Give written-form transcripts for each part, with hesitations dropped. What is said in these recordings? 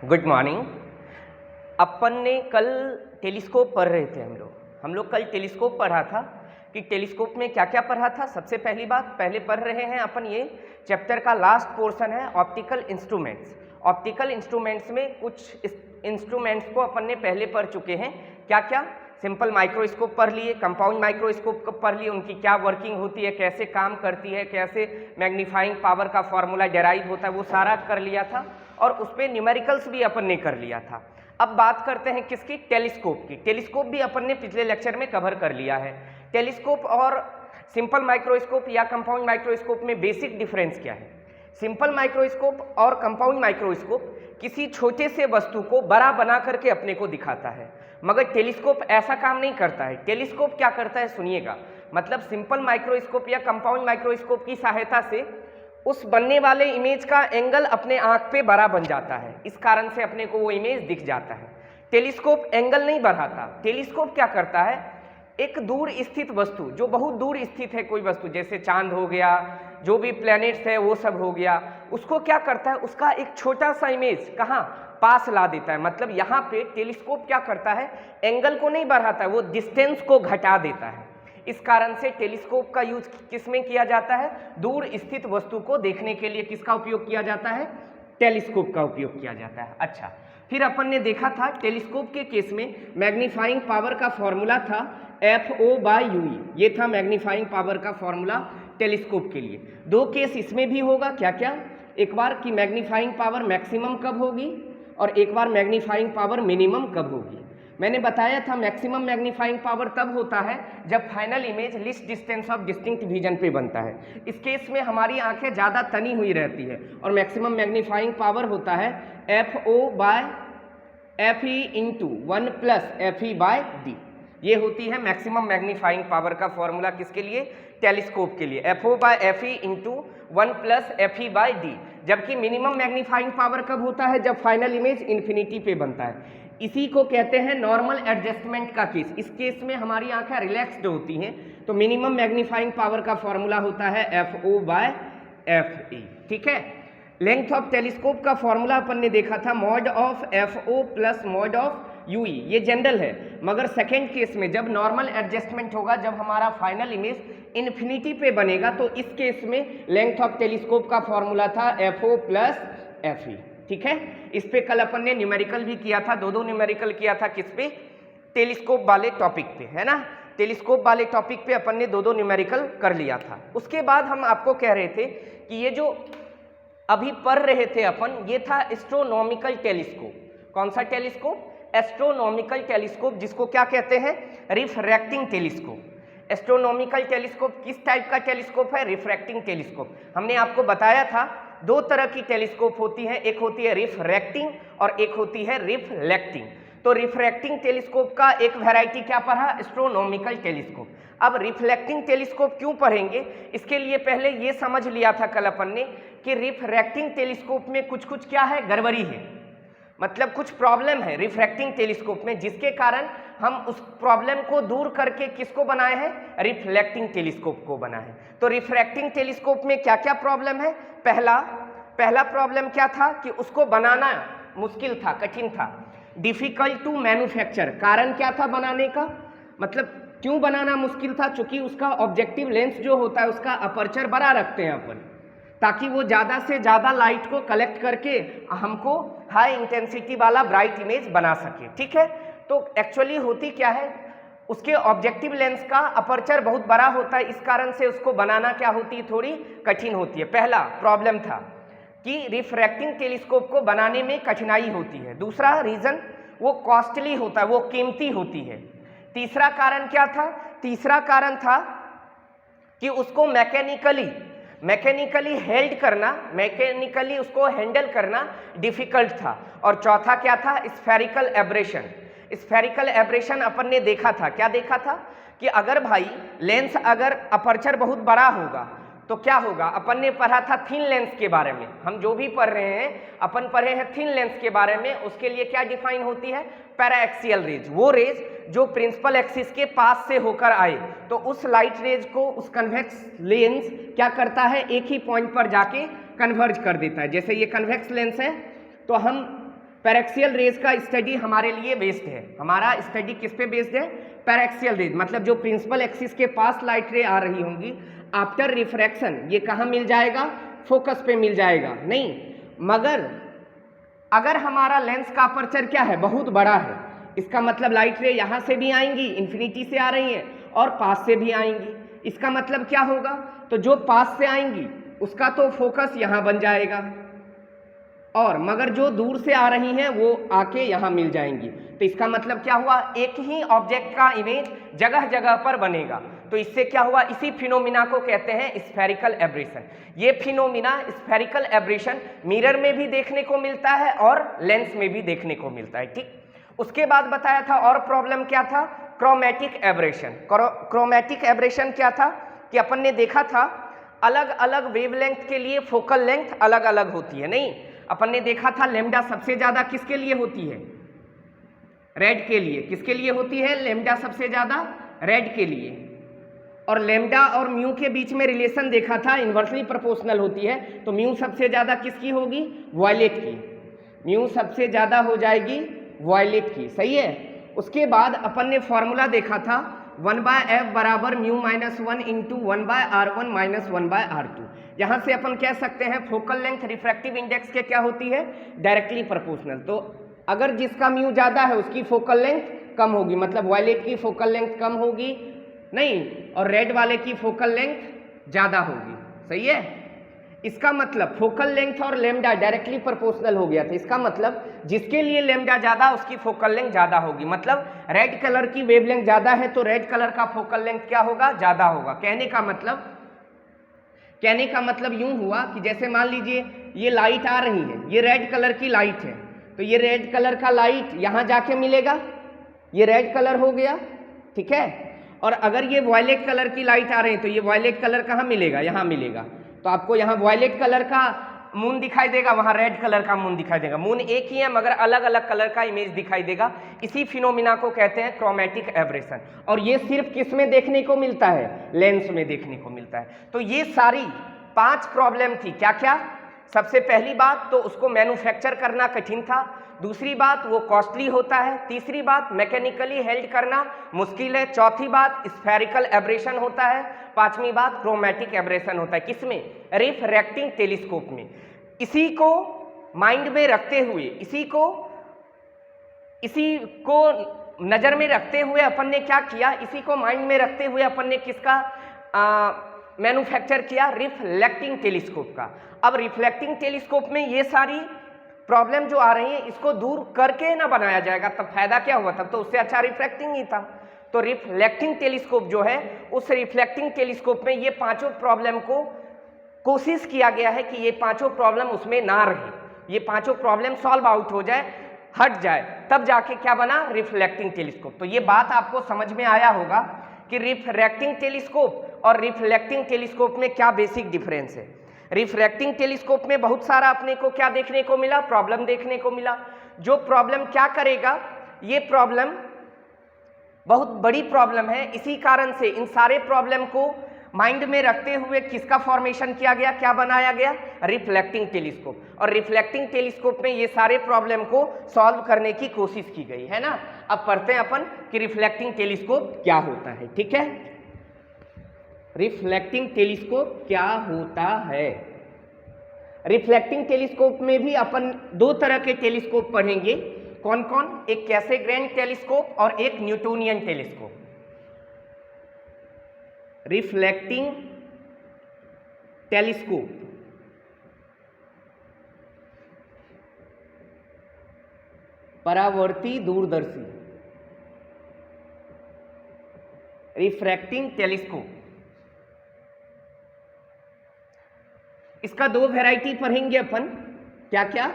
Good morning. अपन ने कल telescope पढ़ रहे थे हम लोग कल टेलीस्कोप पढ़ा था कि टेलीस्कोप में क्या क्या पढ़ा था। सबसे पहली बात पहले पढ़ रहे हैं अपन, ये चैप्टर का लास्ट पोर्शन है ऑप्टिकल इंस्ट्रूमेंट्स। ऑप्टिकल इंस्ट्रूमेंट्स में कुछ इंस्ट्रूमेंट्स को अपन ने पहले पढ़ चुके हैं। क्या क्या? सिंपल माइक्रोस्कोप पढ़ लिए, कंपाउंड माइक्रोस्कोप को पढ़ लिए, उनकी क्या वर्किंग होती है, कैसे काम करती है, कैसे मैग्नीफाइंग पावर का फॉर्मूला डेराइव होता है, वो सारा कर लिया था। और उस पर न्यूमेरिकल्स भी अपन ने कर लिया था। अब बात करते हैं किसकी? टेलीस्कोप की। टेलीस्कोप भी अपन ने पिछले लेक्चर में कवर कर लिया है। टेलीस्कोप और सिंपल माइक्रोस्कोप या कंपाउंड माइक्रोस्कोप में बेसिक डिफरेंस क्या है? सिंपल माइक्रोस्कोप और कंपाउंड माइक्रोस्कोप किसी छोटे से वस्तु को बड़ा बना करके अपने को दिखाता है, मगर टेलीस्कोप ऐसा काम नहीं करता है। टेलीस्कोप क्या करता है सुनिएगा, मतलब सिंपल माइक्रोस्कोप या कंपाउंड माइक्रोस्कोप की सहायता से उस बनने वाले इमेज का एंगल अपने आंख पे बड़ा बन जाता है, इस कारण से अपने को वो इमेज दिख जाता है। टेलीस्कोप एंगल नहीं बढ़ाता। टेलीस्कोप क्या करता है, एक दूर स्थित वस्तु, जो बहुत दूर स्थित है कोई वस्तु, जैसे चांद हो गया, जो भी प्लैनेट्स है वो सब हो गया, उसको क्या करता है, उसका एक छोटा सा इमेज कहाँ पास ला देता है। मतलब यहाँ पे टेलीस्कोप क्या करता है, एंगल को नहीं बढ़ाता है, वो डिस्टेंस को घटा देता है। इस कारण से टेलीस्कोप का यूज किस में किया जाता है? दूर स्थित वस्तु को देखने के लिए किसका उपयोग किया जाता है? टेलीस्कोप का उपयोग किया जाता है। अच्छा, फिर अपन ने देखा था टेलीस्कोप के केस में मैग्नीफाइंग पावर का फॉर्मूला था FO/UE। ये था मैग्नीफाइंग पावर का फॉर्मूला टेलीस्कोप के लिए। दो केस इसमें भी होगा। क्या क्या? एक बार कि मैग्नीफाइंग पावर मैक्सिमम कब होगी और एक बार मैग्नीफाइंग पावर मिनिमम कब होगी। मैंने बताया था मैक्सिमम मैग्नीफाइंग पावर तब होता है जब final image least distance of distinct vision पे बनता है। इस केस में हमारी आंखें ज़्यादा तनी हुई रहती है और मैक्सिमम मैग्नीफाइंग पावर होता है FO/FE × 1 + FE/D। ये होती है मैक्सिमम मैग्नीफाइंग पावर का फॉर्मूला किसके लिए? टेलीस्कोप के लिए, FO/FE × 1 + FE/D। जबकि मिनिमम मैग्नीफाइंग पावर कब होता है? जब फाइनल इमेज इन्फिनिटी पे बनता है। इसी को कहते हैं नॉर्मल एडजस्टमेंट का केस। इस केस में हमारी आंखें रिलैक्स्ड होती हैं, तो मिनिमम मैग्नीफाइंग पावर का फॉर्मूला होता है FO/FE। ठीक है। लेंथ ऑफ टेलीस्कोप का फॉर्मूला अपन ने देखा था mod of FO + mod of UE। ये जनरल है, मगर सेकेंड केस में जब नॉर्मल एडजस्टमेंट होगा, जब हमारा फाइनल इमेज इन्फिनिटी पे बनेगा, तो इस केस में लेंथ ऑफ टेलीस्कोप का फॉर्मूला था FO + FE। ठीक है। इस पे कल अपन ने न्यूमेरिकल भी किया था, दो न्यूमेरिकल किया था। किस पे? टेलीस्कोप वाले टॉपिक पे, है ना। टेलीस्कोप वाले टॉपिक पे अपन ने दो न्यूमेरिकल कर लिया था। उसके बाद हम आपको कह रहे थे कि ये जो अभी पढ़ रहे थे अपन, ये था एस्ट्रोनॉमिकल टेलीस्कोप। कौन सा टेलीस्कोप? एस्ट्रोनॉमिकल टेलीस्कोप, जिसको क्या कहते हैं? Refracting telescope. एस्ट्रोनॉमिकल टेलीस्कोप किस टाइप का टेलीस्कोप है? Refracting telescope. हमने आपको बताया था दो तरह की टेलीस्कोप होती है, एक होती है रिफ्रैक्टिंग और एक होती है रिफ्लेक्टिंग। तो रिफ्रैक्टिंग टेलीस्कोप का एक वैरायटी क्या पढ़ा? Astronomical telescope. अब रिफ्लेक्टिंग टेलीस्कोप क्यों पढ़ेंगे, इसके लिए पहले ये समझ लिया था कल अपन ने कि रिफ्रैक्टिंग टेलीस्कोप में कुछ कुछ क्या है, गड़बड़ी है, मतलब कुछ प्रॉब्लम है रिफ्रैक्टिंग टेलीस्कोप में, जिसके कारण हम उस प्रॉब्लम को दूर करके किसको बनाए हैं? रिफ्लेक्टिंग टेलीस्कोप को बनाए हैं। तो रिफ्रैक्टिंग टेलीस्कोप में क्या क्या प्रॉब्लम है? पहला प्रॉब्लम क्या था कि उसको बनाना मुश्किल था, कठिन था, डिफिकल्ट टू मैन्युफैक्चर। कारण क्या था बनाने का? मतलब क्यों बनाना मुश्किल था? चूंकि उसका ऑब्जेक्टिव लेंस जो होता है उसका अपर्चर बड़ा रखते हैं अपन, ताकि वो ज़्यादा से ज़्यादा लाइट को कलेक्ट करके हमको हाई इंटेंसिटी वाला ब्राइट इमेज बना सके। ठीक है। तो एक्चुअली होती क्या है, उसके ऑब्जेक्टिव लेंस का अपर्चर बहुत बड़ा होता है, इस कारण से उसको बनाना क्या होती है, थोड़ी कठिन होती है। पहला प्रॉब्लम था कि रिफ्रैक्टिंग टेलीस्कोप को बनाने में कठिनाई होती है। दूसरा रीज़न, वो कॉस्टली होता है, वो कीमती होती है। तीसरा कारण क्या था? तीसरा कारण था कि उसको मैकेनिकली हेल्ड करना, मैकेनिकली उसको हैंडल करना डिफिकल्ट था। और चौथा क्या था? Spherical aberration. स्फेरिकल एब्रेशन अपन ने देखा था। क्या देखा था कि अगर भाई लेंस, अगर अपर्चर बहुत बड़ा होगा तो क्या होगा? अपन ने पढ़ा था थिन लेंस के बारे में। हम जो भी पढ़ रहे हैं अपन पढ़े हैं थिन लेंस के बारे में। उसके लिए क्या डिफाइन होती है? Paraxial rays. वो रेज जो प्रिंसिपल एक्सिस के पास से होकर आए, तो उस लाइट रेज को उस कन्वेक्स लेंस क्या करता है? एक ही पॉइंट पर जाके कन्वर्ज कर देता है। जैसे ये कन्वेक्स लेंस है, तो हम पैरेक्सियल रेज का स्टडी हमारे लिए बेस्ड है। हमारा स्टडी किस पे बेस्ड है? पैरेक्सियल रेज, मतलब जो प्रिंसिपल एक्सिस के पास लाइट रे आ रही होंगी, आफ्टर रिफ्रैक्शन ये कहाँ मिल जाएगा? फोकस पे मिल जाएगा। नहीं, मगर अगर हमारा लेंस का अपर्चर क्या है? बहुत बड़ा है, इसका मतलब लाइट रे यहाँ से भी आएंगी, इन्फिनिटी से आ रही हैं, और पास से भी आएंगी। इसका मतलब क्या होगा? तो जो पास से आएंगी उसका तो फोकस यहाँ बन जाएगा, और मगर जो दूर से आ रही हैं वो आके यहाँ मिल जाएंगी। तो इसका मतलब क्या हुआ? एक ही ऑब्जेक्ट का इमेज जगह जगह पर बनेगा। तो इससे क्या हुआ? इसी फिनोमिना को कहते हैं स्फेरिकल एब्रेशन। ये फिनोमिना स्फेरिकल एब्रेशन मिरर में भी देखने को मिलता है और लेंस में भी देखने को मिलता है। ठीक, उसके बाद बताया था और प्रॉब्लम क्या था? Chromatic abrasion. क्रोमैटिक एब्रेशन क्या था कि अपन ने देखा था अलग अलग वेवलेंथ के लिए फोकल लेंथ अलग अलग होती है। नहीं, अपन ने देखा था लैम्डा सबसे ज्यादा किसके लिए होती है? रेड के लिए। किसके लिए होती है लैम्डा सबसे ज्यादा? रेड के लिए। और लैम्डा और म्यू के बीच में रिलेशन देखा था, इन्वर्सली प्रोपोर्शनल होती है। तो म्यू सबसे ज्यादा किसकी होगी? वॉयलेट की। म्यू सबसे ज्यादा हो जाएगी वॉयलेट की। सही है। उसके बाद अपन ने फॉर्मूला देखा था 1/f बराबर mu minus 1 into 1/r1 minus 1/r2। यहाँ से अपन कह सकते हैं फोकल लेंथ रिफ्रैक्टिव इंडेक्स के क्या होती है? Directly proportional. तो अगर जिसका म्यू ज़्यादा है उसकी फोकल लेंथ कम होगी, मतलब वायलेट की फोकल लेंथ कम होगी नहीं, और रेड वाले की फोकल लेंथ ज़्यादा होगी। सही है। इसका मतलब फोकल लेंथ और लेम्डा डायरेक्टली प्रोपोर्शनल हो गया था। इसका मतलब जिसके लिए लेम्डा ज़्यादा उसकी फोकल लेंथ ज़्यादा होगी। मतलब रेड कलर की वेवलेंथ ज़्यादा है तो रेड कलर का फोकल लेंथ क्या होगा? ज़्यादा होगा। कहने का मतलब यूं हुआ कि जैसे मान लीजिए ये लाइट आ रही है, ये रेड कलर की लाइट है, तो ये रेड कलर का लाइट यहाँ जाके मिलेगा, ये रेड कलर हो गया। ठीक है। और अगर ये वॉयलेट कलर की लाइट आ रही है तो ये वॉयलेट कलर कहाँ मिलेगा? यहाँ मिलेगा। तो आपको यहाँ वॉयलेट कलर का मून दिखाई देगा, वहाँ रेड कलर का मून दिखाई देगा। मून एक ही है मगर अलग अलग कलर का इमेज दिखाई देगा। इसी फिनोमिना को कहते हैं क्रोमैटिक एब्रेशन। और ये सिर्फ किस में देखने को मिलता है? लेंस में देखने को मिलता है। तो ये सारी 5 प्रॉब्लम थी। क्या क्या? सबसे पहली बात तो उसको मैन्युफैक्चर करना कठिन था। दूसरी बात वो कॉस्टली होता है। तीसरी बात मैकेनिकली हेल्ड करना मुश्किल है। चौथी बात स्फेरिकल एब्रेशन होता है। पांचवी बात क्रोमैटिक एब्रेशन होता है। किसमें? रिफ्रैक्टिंग टेलीस्कोप में। इसी को माइंड में रखते हुए, इसी को नजर में रखते हुए अपन ने क्या किया? इसी को माइंड में रखते हुए अपन ने किसका मैन्युफैक्चर किया? रिफ्लेक्टिंग टेलीस्कोप का। अब रिफ्लेक्टिंग टेलीस्कोप में ये सारी प्रॉब्लम जो आ रही है इसको दूर करके ना बनाया जाएगा, तब फायदा क्या हुआ? तब तो उससे अच्छा रिफ्लेक्टिंग ही था। तो रिफ्लेक्टिंग टेलीस्कोप जो है, उस रिफ्लेक्टिंग टेलीस्कोप में ये 5 प्रॉब्लम को कोशिश किया गया है कि ये 5 प्रॉब्लम उसमें ना रहे, ये 5 प्रॉब्लम सॉल्व आउट हो जाए, हट जाए, तब जाके क्या बना? Reflecting telescope. तो ये बात आपको समझ में आया होगा कि रिफ्रैक्टिंग टेलीस्कोप और रिफ्लेक्टिंग टेलीस्कोप में क्या बेसिक डिफरेंस है। रिफ्रैक्टिंग टेलीस्कोप में बहुत सारा अपने को क्या देखने को मिला? प्रॉब्लम देखने को मिला। जो प्रॉब्लम क्या करेगा? ये प्रॉब्लम बहुत बड़ी प्रॉब्लम है। इसी कारण से इन सारे प्रॉब्लम को माइंड में रखते हुए किसका फॉर्मेशन किया गया? क्या बनाया गया? Reflecting telescope. और रिफ्लेक्टिंग टेलीस्कोप में ये सारे प्रॉब्लम को सॉल्व करने की कोशिश की गई है ना। अब पढ़ते हैं अपन कि रिफ्लेक्टिंग टेलीस्कोप क्या होता है। ठीक है, रिफ्लेक्टिंग टेलीस्कोप क्या होता है। रिफ्लेक्टिंग टेलीस्कोप में भी अपन 2 तरह के टेलीस्कोप पढ़ेंगे। कौन कौन? एक कैसेग्रेन टेलीस्कोप और एक न्यूटोनियन टेलीस्कोप। रिफ्लेक्टिंग टेलीस्कोप परावर्ती दूरदर्शी। रिफ्रैक्टिंग टेलीस्कोप, इसका 2 वैरायटी पढ़ेंगे अपन। क्या क्या?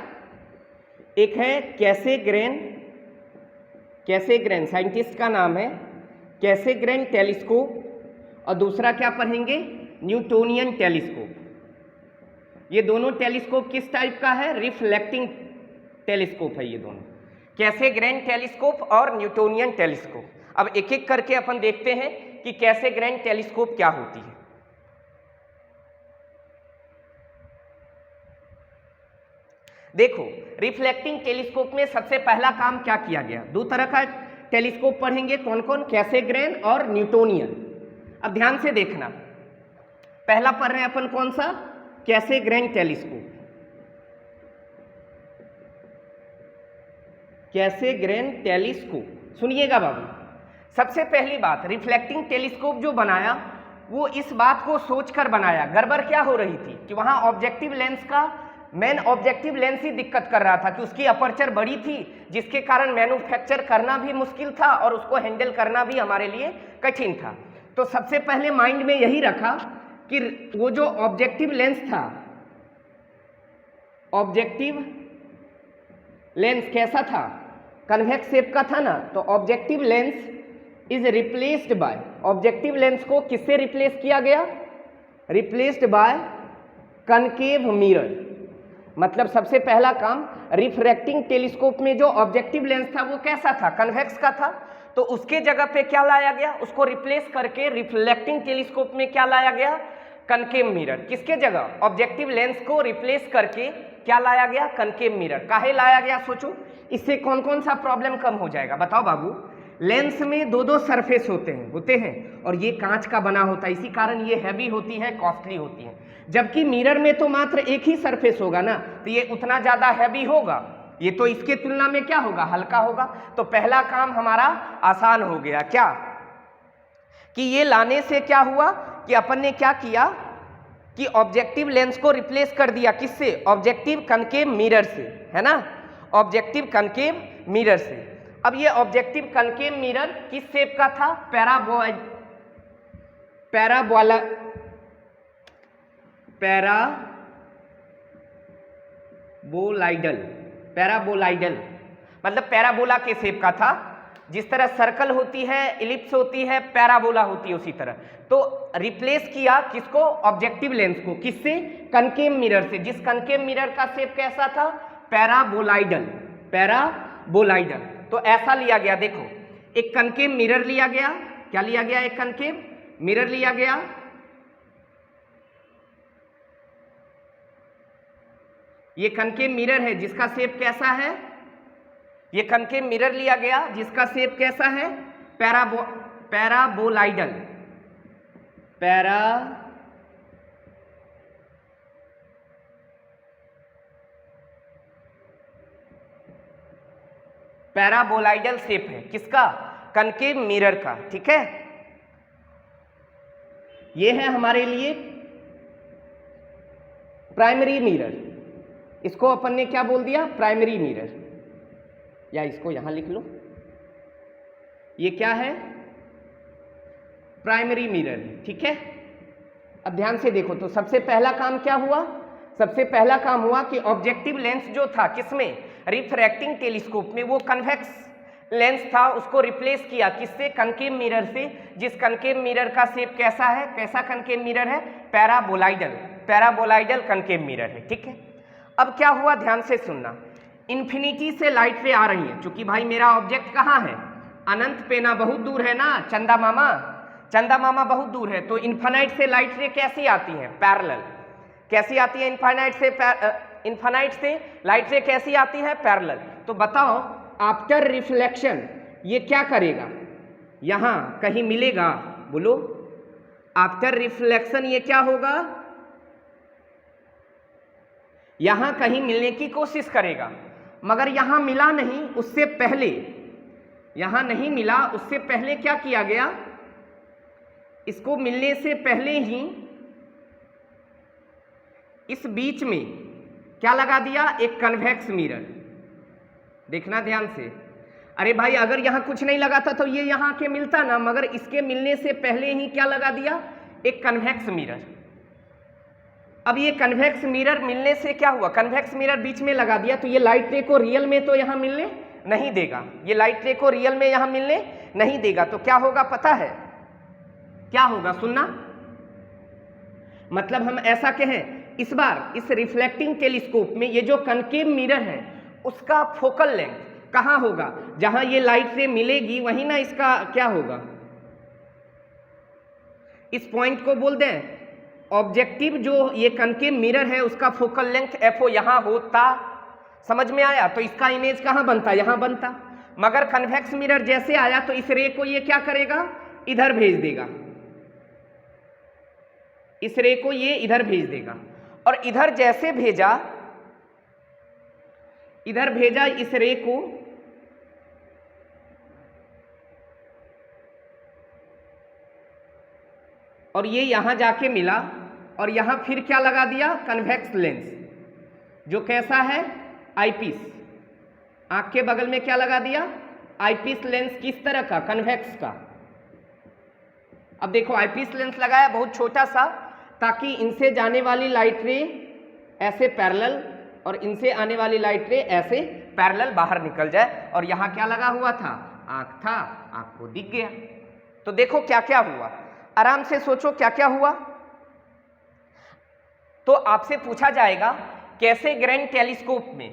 एक है कैसेग्रेन साइंटिस्ट का नाम है, कैसेग्रेन टेलीस्कोप, और दूसरा क्या पढ़ेंगे? Newtonian telescope. ये दोनों टेलीस्कोप किस टाइप का है? रिफ्लेक्टिंग टेलीस्कोप है ये दोनों, कैसेग्रेन टेलीस्कोप और न्यूटोनियन टेलीस्कोप। अब एक एक करके अपन देखते हैं कि कैसेग्रेन टेलीस्कोप क्या होती है। देखो रिफ्लेक्टिंग टेलीस्कोप में सबसे पहला काम क्या किया गया, दो तरह का टेलीस्कोप पढ़ेंगे, कौन कौन, कैसेग्रेन और न्यूटोनियन। अब ध्यान से देखना, पहला पढ़ रहे हैं अपन कौन सा, कैसेग्रेन टेलीस्कोप। कैसेग्रेन टेलीस्कोप सुनिएगा बाबू, सबसे पहली बात रिफ्लेक्टिंग टेलीस्कोप जो बनाया वो इस बात को सोचकर बनाया, गड़बड़ क्या हो रही थी कि वहां ऑब्जेक्टिव लेंस का मेन ऑब्जेक्टिव लेंस ही दिक्कत कर रहा था कि उसकी अपर्चर बड़ी थी, जिसके कारण मैन्युफैक्चर करना भी मुश्किल था और उसको हैंडल करना भी हमारे लिए कठिन था। तो सबसे पहले माइंड में यही रखा कि वो जो ऑब्जेक्टिव लेंस था, ऑब्जेक्टिव लेंस कैसा था, कन्वेक्स शेप का था ना, तो objective lens is replaced by, objective lens को किससे रिप्लेस किया गया, रिप्लेस्ड बाय कनकेव मिरर। मतलब सबसे पहला काम रिफ्रैक्टिंग टेलीस्कोप में जो ऑब्जेक्टिव लेंस था वो कैसा था, कन्वेक्स का था, तो उसके जगह पे क्या लाया गया, उसको रिप्लेस करके रिफ्लेक्टिंग टेलीस्कोप में क्या लाया गया, कनकेव मिरर। किसके जगह, ऑब्जेक्टिव लेंस को रिप्लेस करके क्या लाया गया, कनकेव मिरर। काहे लाया गया सोचो, इससे कौन कौन सा प्रॉब्लम कम हो जाएगा, बताओ बाबू। लेंस में दो दो सरफेस होते हैं और ये कांच का बना होता है, इसी कारण ये हैवी होती है, कॉस्टली होती है। जबकि मिरर में तो मात्र एक ही सरफेस होगा ना, तो ये उतना ज़्यादा हैवी होगा, ये तो इसके तुलना में क्या होगा, हल्का होगा। तो पहला काम हमारा आसान हो गया, क्या कि ये लाने से क्या हुआ कि अपन ने क्या किया कि ऑब्जेक्टिव लेंस को रिप्लेस कर दिया, किससे, ऑब्जेक्टिव कनकेव मिरर से, है ना, ऑब्जेक्टिव कनकेव मिरर से। अब ये ऑब्जेक्टिव कनकेव मिरर किस शेप का था, पैराबोलाइडल, मतलब पैराबोला के शेप का था। जिस तरह सर्कल होती है, इलिप्स होती है, पैराबोला होती है, उसी तरह। तो रिप्लेस किया किसको, ऑब्जेक्टिव लेंस को, किससे, कनकेव मिरर से। जिस कनकेव मिरर का शेप कैसा था, पैराबोलाइडल। तो ऐसा लिया गया, देखो एक कनकेव मिरर लिया गया, क्या लिया गया, एक कनकेव मिरर लिया गया, ये कनकेव मिरर है जिसका शेप कैसा है, ये कनकेव मिरर लिया गया जिसका शेप कैसा है, पैराबोलाइडल, पैराबोलाइडल शेप है, किसका, कनकेव मिरर का, ठीक है। ये है हमारे लिए प्राइमरी मिरर, इसको अपन ने क्या बोल दिया, प्राइमरी मिरर, या इसको यहां लिख लो, ये क्या है, प्राइमरी मिरर, ठीक है। अब ध्यान से देखो, तो सबसे पहला काम क्या हुआ, सबसे पहला काम हुआ कि ऑब्जेक्टिव लेंस जो था किसमें, रिफ्रैक्टिंग टेलीस्कोप में, वो कन्वेक्स लेंस था, उसको रिप्लेस किया किससे, कनकेव मिरर से। जिस कनकेव मिरर का शेप कैसा है, कैसा कनकेव मिरर है, पैराबोलाइडल कनकेव मिरर है, ठीक है। अब क्या हुआ, ध्यान से सुनना, इन्फिनिटी से लाइट रे आ रही है, चूंकि भाई मेरा ऑब्जेक्ट कहाँ है, अनंत पे ना, बहुत दूर है ना, चंदा मामा बहुत दूर है। तो इन्फिनाइट से लाइट रे कैसी आती है, पैरेलल। कैसी आती है, इन्फिनाइट से लाइट रे कैसी आती है, पैरेलल। तो बताओ आफ्टर रिफ्लेक्शन ये क्या करेगा, यहां कहीं मिलेगा, बोलो, आफ्टर रिफ्लेक्शन ये क्या होगा, यहां कहीं मिलने की कोशिश करेगा, मगर यहां मिला नहीं, उससे पहले, यहां नहीं मिला, उससे पहले क्या किया गया, इसको मिलने से पहले ही इस बीच में क्या लगा दिया, एक कन्वेक्स मिरर। देखना ध्यान से, अरे भाई अगर यहां कुछ नहीं लगा था तो ये यहां के मिलता ना, मगर इसके मिलने से पहले ही क्या लगा दिया, एक कन्वेक्स मिरर। अब ये कन्वेक्स मिरर मिलने से क्या हुआ, कन्वेक्स मिरर बीच में लगा दिया, तो ये लाइट रे को रियल में तो यहां मिलने नहीं देगा, ये लाइट रे को रियल में यहां मिलने नहीं देगा। तो क्या होगा पता है, क्या होगा, सुनना, मतलब हम ऐसा कहें, इस बार इस रिफ्लेक्टिंग टेलीस्कोप में ये जो कनकेव मिरर है उसका फोकल लेंथ कहाँ होगा, जहां ये लाइट रे मिलेगी वहीं ना इसका क्या होगा, इस पॉइंट को बोल दें ऑब्जेक्टिव, जो ये कनकेव मिरर है उसका फोकल लेंथ FO यहां होता, समझ में आया? तो इसका इमेज कहाँ बनता? यहाँ बनता। मगर कन्वेक्स मिरर जैसे आया तो इस रे को ये क्या करेगा? इधर भेज देगा, इस रे को ये इधर भेज देगा। और इधर जैसे भेजा, इधर भेजा इस रे को, और ये यहां जाके मिला, और यहां फिर क्या लगा दिया? कन्वेक्स लेंस, जो कैसा है? आईपीस। आंख के बगल में क्या लगा दिया? Eyepiece lens. किस तरह का? कन्वेक्स का। अब देखो आईपीस लेंस लगाया बहुत छोटा सा, ताकि इनसे जाने वाली लाइट रे ऐसे पैरेलल और इनसे आने वाली लाइट रे ऐसे पैरेलल बाहर निकल जाए। और यहां क्या लगा हुआ था? आंख था, आंख को दिख गया। तो देखो क्या क्या हुआ, आराम से सोचो क्या क्या हुआ। तो आपसे पूछा जाएगा कैसे ग्रैंड टेलीस्कोप में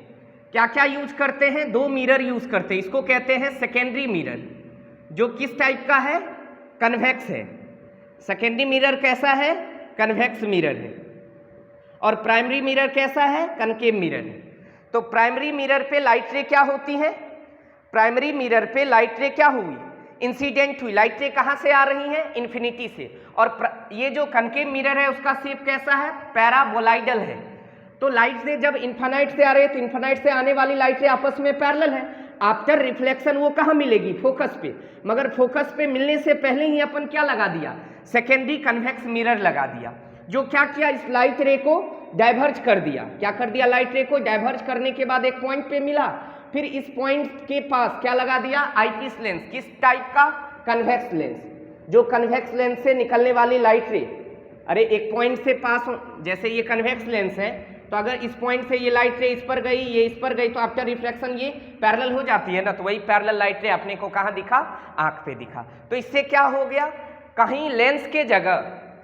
क्या क्या यूज करते हैं? दो मिरर यूज करते हैं। इसको कहते हैं सेकेंडरी मिरर, जो किस टाइप का है? कन्वेक्स है। सेकेंडरी मिरर कैसा है? कन्वेक्स मिरर है। और प्राइमरी मिरर कैसा है? कनकेव मिरर है। तो प्राइमरी मिरर पे लाइट रे क्या होती है? प्राइमरी मिरर पे लाइट रे क्या हुई? इंसिडेंट हुई। लाइट रे कहां से आ रही है? इन्फिनिटी से। और ये जो कनकेव मिरर है उसका शेप कैसा है? पैराबोलाइडल है। तो लाइट रे जब इन्फिनाइट से आ रही है तो इन्फिनाइट से आने वाली लाइट रे आपस में पैरेलल है। आफ्टर रिफ्लेक्शन वो कहाँ मिलेगी? फोकस पे। मगर फोकस पे मिलने से पहले ही अपन क्या लगा दिया? सेकेंडरी कन्वेक्स मिरर लगा दिया, जो क्या किया? इस लाइट रे को डाइवर्ज कर दिया। क्या कर दिया? लाइट रे को डाइवर्ज करने के बाद एक पॉइंट पे मिला, फिर इस पॉइंट के पास क्या लगा दिया? Eyepiece lens. किस टाइप का? Convex lens. जो कन्वेक्स लेंस से निकलने वाली लाइट रे, अरे एक पॉइंट से पास, जैसे ये कन्वेक्स लेंस है, तो अगर इस पॉइंट से ये लाइट रे इस पर गई, ये इस पर गई, तो आफ्टर रिफ्लेक्शन ये पैरेलल हो जाती है ना। तो वही पैरेलल लाइट रे अपने को कहाँ दिखा? आंख पे दिखा। तो इससे क्या हो गया? कहीं लेंस के जगह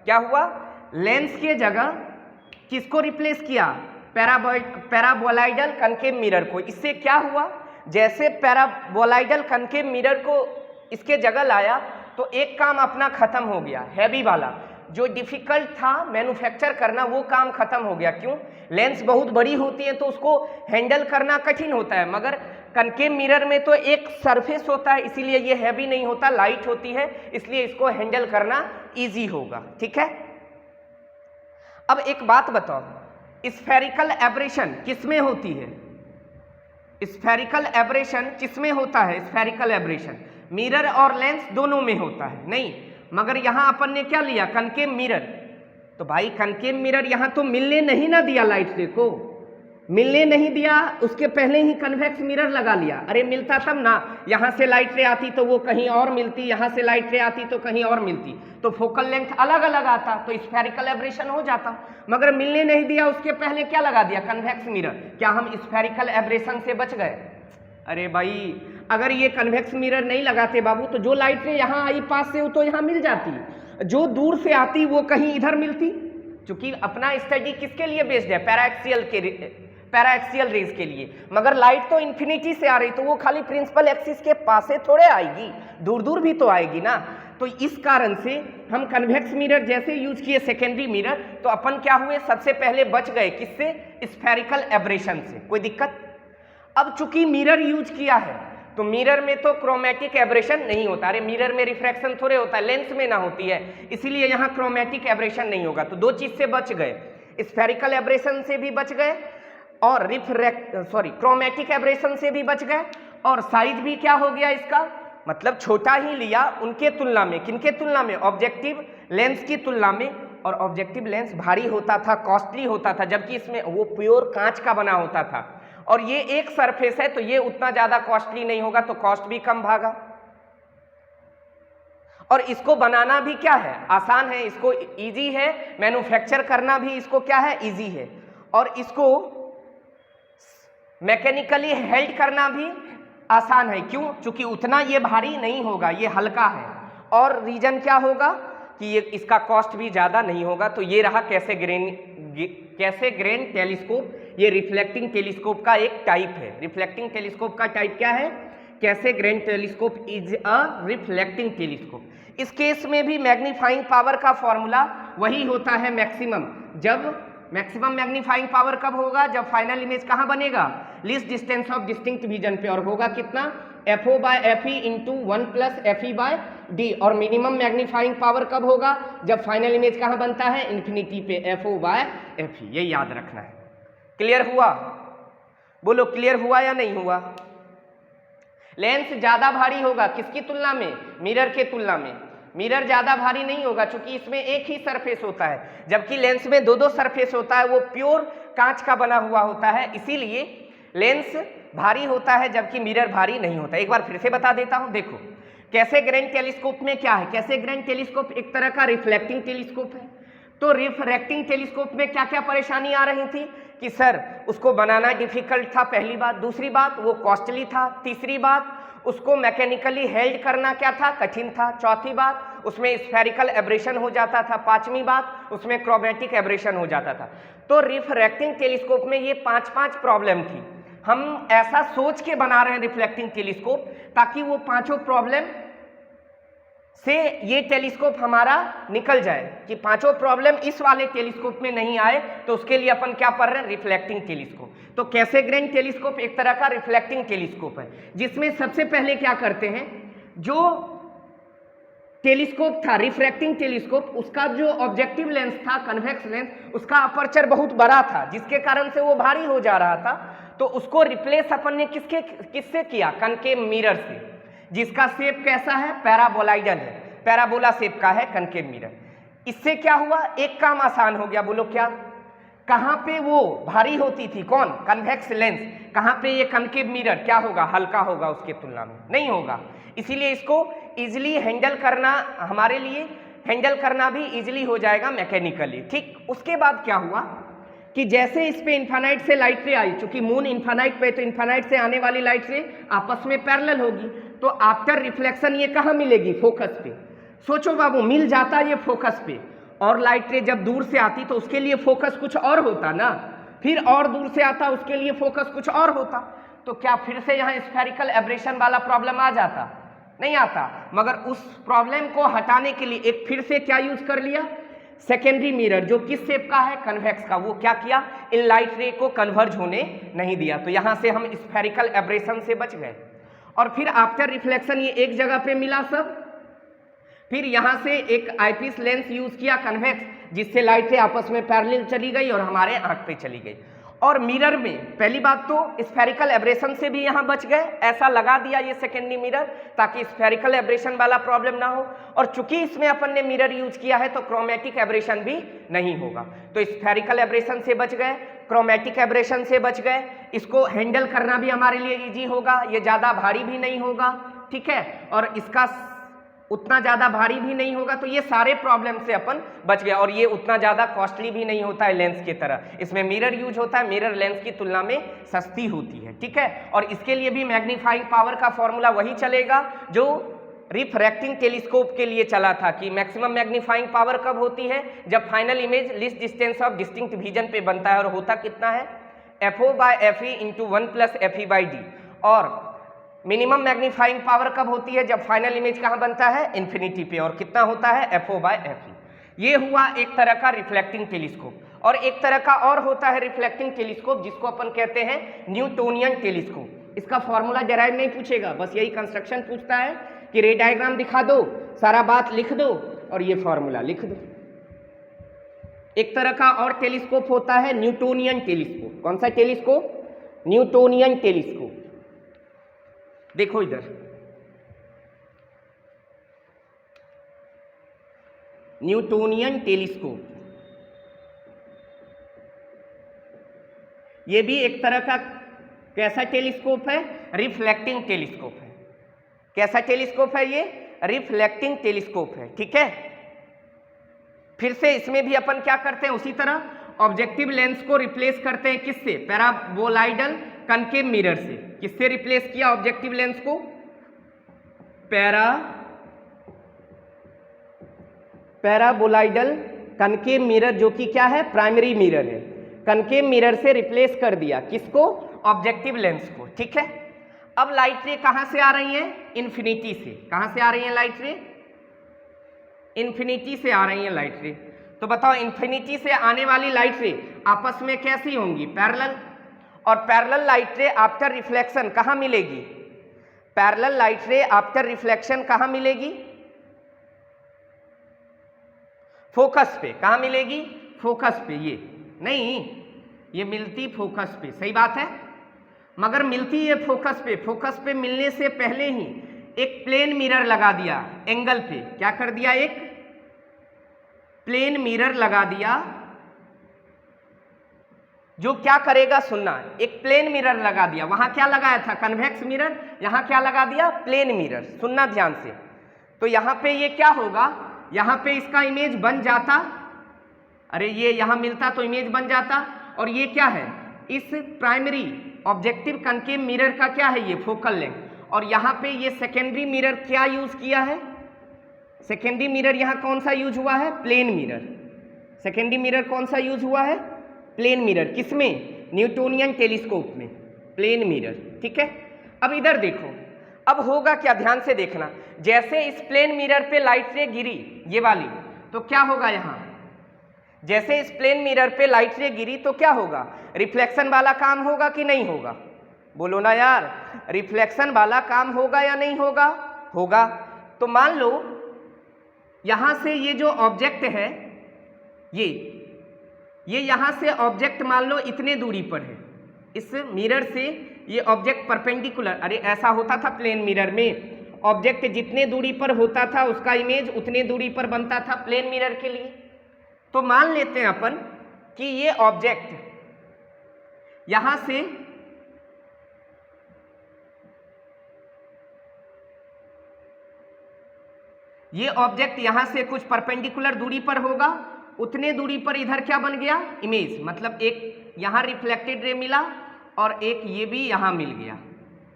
क्या हुआ? लेंस के जगह किसको रिप्लेस किया? पैराबोलाइडल कनकेव मिरर को। इससे क्या हुआ? जैसे पैराबोलाइडल कनकेव मिरर को इसके जगह लाया तो एक काम अपना खत्म हो गया, हैवी वाला जो डिफिकल्ट था मैन्युफैक्चर करना, वो काम खत्म हो गया। क्यों? लेंस बहुत बड़ी होती है तो उसको हैंडल करना कठिन होता है। मगर कनकेव मिरर में तो एक सरफेस होता है, इसीलिए ये हैवी नहीं होता, लाइट होती है, इसलिए इसको हैंडल करना इजी होगा। ठीक है। अब एक बात बताओ, स्फेरिकल एब्रेशन किसमें होती है? स्फेरिकल एब्रेशन किसमें होता है? स्फेरिकल एब्रेशन मिरर और लेंस दोनों में होता है। नहीं, मगर यहां अपन ने क्या लिया? Concave mirror. तो भाई कनकेव मिरर यहां तो मिलने नहीं ना दिया, लाइट रे को मिलने नहीं दिया, उसके पहले ही कन्वेक्स मिरर लगा लिया। अरे मिलता तब ना, यहां से लाइट रे आती तो वो कहीं और मिलती, यहां से लाइट रे आती तो कहीं और मिलती, तो फोकल लेंथ अलग अलग आता, तो स्फेरिकल एब्रेशन हो जाता। मगर मिलने नहीं दिया, उसके पहले क्या लगा दिया? Convex mirror. क्या हम स्फेरिकल एब्रेशन से बच गए? अरे भाई अगर ये कन्वेक्स मिरर नहीं लगाते बाबू, तो जो लाइट रे यहाँ आई पास से वो तो यहाँ मिल जाती, जो दूर से आती वो कहीं इधर मिलती। क्योंकि अपना स्टडी किसके लिए बेस्ड है? पैराएक्सियल रेज के लिए। मगर लाइट तो इन्फिनिटी से आ रही, तो वो खाली प्रिंसिपल एक्सिस के पास से थोड़े आएगी, दूर दूर भी तो आएगी ना। तो इस कारण से हम कन्वेक्स मिरर जैसे यूज किए सेकेंडरी मिरर, तो अपन क्या हुए? सबसे पहले बच गए किससे? स्फेरिकल एब्रेशन से। कोई दिक्कत? अब चूंकि मिरर यूज किया है तो मिरर में तो क्रोमेटिक एब्रेशन नहीं होता। अरे मिरर में रिफ्रैक्शन थोड़े होता है, लेंस में ना होती है, इसीलिए यहाँ क्रोमेटिक एब्रेशन नहीं होगा। तो दो चीज से बच गए, स्फेरिकल एब्रेशन से भी बच गए और क्रोमेटिक एब्रेशन से भी बच गए। और साइज भी क्या हो गया इसका? मतलब छोटा ही लिया उनके तुलना में। किनके तुलना में? ऑब्जेक्टिव लेंस की तुलना में। और ऑब्जेक्टिव लेंस भारी होता था, कॉस्टली होता था, जबकि इसमें वो प्योर कांच का बना होता था। और ये एक सरफेस है तो ये उतना ज्यादा कॉस्टली नहीं होगा, तो कॉस्ट भी कम भागा। और इसको बनाना भी क्या है? आसान है, इसको इजी है मैन्युफैक्चर करना भी, इसको क्या है? इजी है। और इसको मैकेनिकली हेल्ड करना भी आसान है। क्यों? क्योंकि उतना ये भारी नहीं होगा, ये हल्का है। और रीजन क्या होगा कि ये इसका कॉस्ट भी ज्यादा नहीं होगा। तो ये रहा कैसे ग्रेन टेलीस्कोप। ये रिफ्लेक्टिंग टेलीस्कोप का एक टाइप है। रिफ्लेक्टिंग टेलीस्कोप का टाइप क्या है? कैसे grain telescope is a reflecting telescope. इस केस में भी मैग्नीफाइंग पावर का फॉर्मूला वही होता है मैक्सिमम, जब मैक्सिमम मैग्नीफाइंग पावर कब होगा? जब फाइनल इमेज कहाँ बनेगा? Least distance of distinct vision पे, और होगा कितना? FO by FE into 1 plus FE by D। और मिनिमम मैग्नीफाइंग पावर कब होगा? जब फाइनल इमेज कहाँ बनता है? इन्फिनिटी पे, FO बाय FE। ये याद रखना है। क्लियर हुआ? बोलो क्लियर हुआ या नहीं हुआ? लेंस ज्यादा भारी होगा किसकी तुलना में? मिरर के तुलना में। मिरर ज्यादा भारी नहीं होगा क्योंकि इसमें एक ही सरफेस होता है, जबकि लेंस में दो दो सरफेस होता है, वो प्योर कांच का बना हुआ होता है, इसीलिए लेंस भारी होता है जबकि मिरर भारी नहीं होता। एक बार फिर से बता देता हूं, देखो कैसे ग्रैंड टेलीस्कोप में क्या है। कैसे ग्रैंड टेलीस्कोप एक तरह का रिफ्लेक्टिंग टेलीस्कोप है। तो रिफ्रैक्टिंग टेलीस्कोप में क्या क्या परेशानी आ रही थी कि सर उसको बनाना डिफिकल्ट था, पहली बात। दूसरी बात वो कॉस्टली था। तीसरी बात उसको मैकेनिकली हेल्ड करना क्या था? कठिन था। चौथी बात उसमें स्फेरिकल एब्रेशन हो जाता था। पांचवी बात उसमें क्रोमैटिक एब्रेशन हो जाता था। तो रिफ्रैक्टिंग टेलीस्कोप में ये पांच प्रॉब्लम थी। हम ऐसा सोच के बना रहे हैं रिफ्लेक्टिंग टेलीस्कोप ताकि वो पांचों प्रॉब्लम से ये टेलीस्कोप हमारा निकल जाए, कि पांचों प्रॉब्लम इस वाले टेलीस्कोप में नहीं आए। तो उसके लिए अपन क्या पढ़ रहे हैं? Reflecting telescope. तो कैसे ग्रैंड टेलीस्कोप एक तरह का रिफ्लेक्टिंग टेलीस्कोप है, जिसमें सबसे पहले क्या करते हैं, जो टेलीस्कोप था रिफ्रैक्टिंग टेलीस्कोप, उसका जो ऑब्जेक्टिव लेंस था, कन्वेक्स लेंस, उसका अपर्चर बहुत बड़ा था, जिसके कारण से वो भारी हो जा रहा था। तो उसको रिप्लेस अपन ने किससे किया? कनकेव मिरर से, जिसका शेप कैसा है? पैराबोलाइडल है, पैराबोला शेप का है कनकेव मिरर। इससे क्या हुआ? एक काम आसान हो गया। बोलो क्या? कहां पे वो भारी होती थी? कौन? Convex lens. कहां पे ये कनकेव मिरर क्या होगा? हल्का होगा उसके तुलना में, नहीं होगा। इसीलिए इसको इजिली हैंडल करना, हमारे लिए हैंडल करना भी इजिली हो जाएगा मैकेनिकली। ठीक, उसके बाद क्या हुआ कि जैसे इस पे इन्फानाइट से लाइट रे आई, चूंकि मून इन्फानाइट पे, तो इन्फानाइट से आने वाली लाइट रे आपस में पैरेलल होगी, तो आफ्टर रिफ्लेक्शन ये कहाँ मिलेगी? फोकस पे। सोचो बाबू, मिल जाता ये फोकस पे, और लाइट रे जब दूर से आती तो उसके लिए फोकस कुछ और होता ना, फिर और दूर से आता उसके लिए फोकस कुछ और होता, तो क्या फिर से यहाँ स्फेरिकल एब्रेशन वाला प्रॉब्लम आ जाता? नहीं आता। मगर उस प्रॉब्लम को हटाने के लिए एक फिर से क्या यूज कर लिया? सेकेंडरी मिरर, जो किस शेप का है? कन्वेक्स का। वो क्या किया? इन लाइट रे को कन्वर्ज होने नहीं दिया, तो यहां से हम स्फेरिकल एब्रेशन से बच गए। और फिर आफ्टर रिफ्लेक्शन ये एक जगह पे मिला सब, फिर यहां से एक आईपीस लेंस यूज किया कन्वेक्स, जिससे लाइट रे आपस में पैरेलल चली गई और हमारे आंख पे चली गई। और मिरर में पहली बात तो स्फेरिकल एब्रेशन से भी यहाँ बच गए, ऐसा लगा दिया ये सेकेंडरी मिरर ताकि स्फेरिकल एब्रेशन वाला प्रॉब्लम ना हो। और चूंकि इसमें अपन ने मिरर यूज किया है तो क्रोमैटिक एब्रेशन भी नहीं होगा, तो स्फेरिकल एब्रेशन से बच गए, क्रोमैटिक एब्रेशन से बच गए। इसको हैंडल करना भी हमारे लिए इजी होगा, ये ज़्यादा भारी भी नहीं होगा, ठीक है, और इसका उतना ज़्यादा भारी भी नहीं होगा, तो ये सारे प्रॉब्लम से अपन बच गया। और ये उतना ज़्यादा कॉस्टली भी नहीं होता है लेंस की तरह, इसमें मिरर यूज होता है, मिरर लेंस की तुलना में सस्ती होती है, ठीक है। और इसके लिए भी मैग्नीफाइंग पावर का फॉर्मूला वही चलेगा जो रिफ्रैक्टिंग टेलीस्कोप के लिए चला था, कि मैक्सिमम मैग्नीफाइंग पावर कब होती है? जब final image least distance of distinct vision पे बनता है, और होता कितना है? FO by FE into 1 plus FE by D। और मिनिमम मैग्नीफाइंग पावर कब होती है? जब फाइनल इमेज कहाँ बनता है? इन्फिनिटी पे, और कितना होता है? FO by FE। ये हुआ एक तरह का रिफ्लेक्टिंग टेलीस्कोप। और एक तरह का और होता है रिफ्लेक्टिंग टेलीस्कोप, जिसको अपन कहते हैं न्यूटोनियन टेलीस्कोप। इसका फॉर्मूला डेराइव नहीं पूछेगा, बस यही कंस्ट्रक्शन पूछता है कि रे डायग्राम दिखा दो, सारा बात लिख दो और ये फॉर्मूला लिख दो। एक तरह का और टेलीस्कोप होता है न्यूटोनियन टेलीस्कोप। कौन सा टेलीस्कोप? Newtonian telescope. देखो इधर, न्यूटोनियन टेलीस्कोप, ये भी एक तरह का कैसा टेलीस्कोप है? रिफ्लेक्टिंग टेलीस्कोप है। कैसा टेलीस्कोप है ये? रिफ्लेक्टिंग टेलीस्कोप है, ठीक है। फिर से इसमें भी अपन क्या करते हैं? उसी तरह ऑब्जेक्टिव लेंस को रिप्लेस करते हैं किससे? पैराबोलाइडल कनकेव मिरर से। किससे रिप्लेस किया ऑब्जेक्टिव लेंस को? पैराबोलाइडल कनकेव मिरर, जो कि क्या है? प्राइमरी मिरर है। कनकेव मिरर से रिप्लेस कर दिया किसको? ऑब्जेक्टिव लेंस को, ठीक है। अब लाइट रे कहां से आ रही है? इन्फिनिटी से। कहां से आ रही है लाइट रे? इन्फिनिटी से आ रही है लाइट रे। तो बताओ इन्फिनिटी से आने वाली लाइट रे आपस में कैसी होंगी, पैरेलल। और पैरेलल लाइट रे आफ्टर रिफ्लेक्शन कहाँ मिलेगी, पैरेलल लाइट रे आफ्टर रिफ्लेक्शन कहाँ मिलेगी, फोकस पे। कहाँ मिलेगी, फोकस पे। ये नहीं, ये मिलती फोकस पे, सही बात है, मगर मिलती ये फोकस पे। फोकस पे मिलने से पहले ही एक प्लेन मिरर लगा दिया एंगल पे। क्या कर दिया, एक प्लेन मिरर लगा दिया, जो क्या करेगा सुनना, एक प्लेन मिरर लगा दिया। वहां क्या लगाया था, कन्वेक्स मिरर, यहां क्या लगा दिया, प्लेन मिरर। सुनना ध्यान से। तो यहां पे ये क्या होगा, यहां पे इसका इमेज बन जाता, अरे ये यहां मिलता तो इमेज बन जाता। और ये क्या है, इस प्राइमरी ऑब्जेक्टिव कनकेव मिरर का क्या है, ये फोकल लेंथ। और यहाँ पे ये सेकेंडरी मिरर क्या यूज किया है, सेकेंडरी मिरर यहाँ कौन सा यूज हुआ है, प्लेन मिरर। सेकेंडरी मिरर कौन सा यूज हुआ है, प्लेन मिरर। किसमें, न्यूटोनियन टेलीस्कोप में, प्लेन मिरर। ठीक है, अब इधर देखो, अब होगा क्या, ध्यान से देखना। जैसे इस प्लेन मिरर पे लाइट रे गिरी, ये वाली, तो क्या होगा यहाँ, जैसे इस प्लेन मिरर पे लाइट रे गिरी तो क्या होगा, रिफ्लेक्शन वाला काम होगा कि नहीं होगा, बोलो ना यार, रिफ्लेक्शन वाला काम होगा या नहीं होगा, होगा। तो मान लो यहां से ये जो ऑब्जेक्ट है, ये यहां से ऑब्जेक्ट मान लो इतने दूरी पर है, इस मिरर से ये ऑब्जेक्ट परपेंडिकुलर, अरे ऐसा होता था प्लेन मिरर में, ऑब्जेक्ट जितने दूरी पर होता था उसका इमेज उतने दूरी पर बनता था प्लेन मिरर के लिए। तो मान लेते हैं अपन कि ये ऑब्जेक्ट यहां से ये ऑब्जेक्ट यहां से कुछ परपेंडिकुलर दूरी पर होगा, उतने दूरी पर इधर क्या बन गया, इमेज। मतलब एक यहां रिफ्लेक्टेड रे मिला और एक ये भी यहां मिल गया,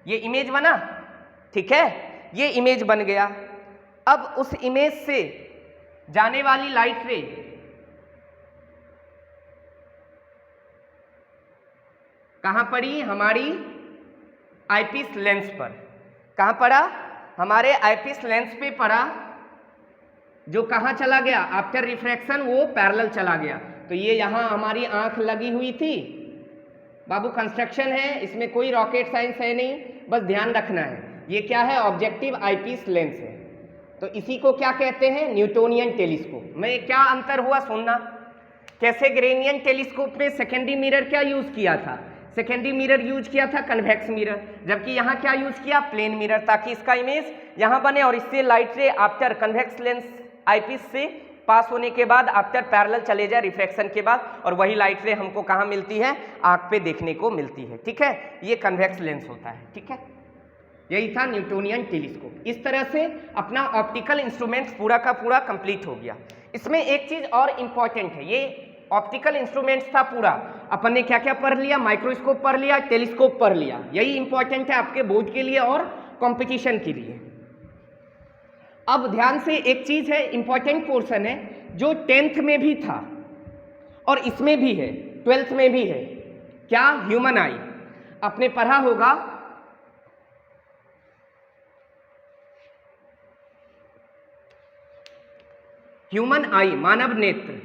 ये इमेज बना। ठीक है, ये इमेज बन गया। अब उस इमेज से जाने वाली लाइट रे कहां पड़ी, हमारी आईपीस लेंस पर। कहां पड़ा, हमारे आईपीस लेंस पे पड़ा, जो कहां चला गया, आफ्टर रिफ्रैक्शन वो पैरेलल चला गया। तो ये यहां हमारी आंख लगी हुई थी बाबू, कंस्ट्रक्शन है, इसमें कोई रॉकेट साइंस है नहीं, बस ध्यान रखना है। ये क्या है, ऑब्जेक्टिव आईपीस लेंस है। तो इसी को क्या कहते हैं, न्यूटोनियन टेलीस्कोप। में क्या अंतर हुआ सुनना, कैसे ग्रेनियन टेलीस्कोप में सेकेंडरी मिरर क्या यूज किया था, सेकेंडरी मिरर यूज किया था कन्वेक्स मिरर, जबकि यहाँ क्या यूज किया, प्लेन मिरर, ताकि इसका इमेज यहाँ बने और इससे लाइट रे आफ्टर कन्वेक्स लेंस आईपीस से पास होने के बाद आफ्टर पैरेलल चले जाए रिफ्रैक्शन के बाद, और वही लाइट रे हमको कहाँ मिलती है, आँख पे देखने को मिलती है। ठीक है, ये कन्वेक्स लेंस होता है। ठीक है, यही था न्यूटोनियन टेलीस्कोप। इस तरह से अपना ऑप्टिकल इंस्ट्रूमेंट्स पूरा का पूरा कंप्लीट हो गया। इसमें एक चीज और इम्पॉर्टेंट है, ये ऑप्टिकल इंस्ट्रूमेंट्स था पूरा, अपन ने क्या क्या पढ़ लिया, माइक्रोस्कोप पढ़ लिया, टेलीस्कोप पढ़ लिया। यही इंपॉर्टेंट है आपके बोर्ड के लिए और कंपटीशन के लिए। अब ध्यान से, एक चीज है, इंपॉर्टेंट पोर्शन है, जो 10th में भी था और इसमें भी है, 12th में भी है। क्या, ह्यूमन आई। आपने पढ़ा होगा ह्यूमन आई, मानव नेत्र।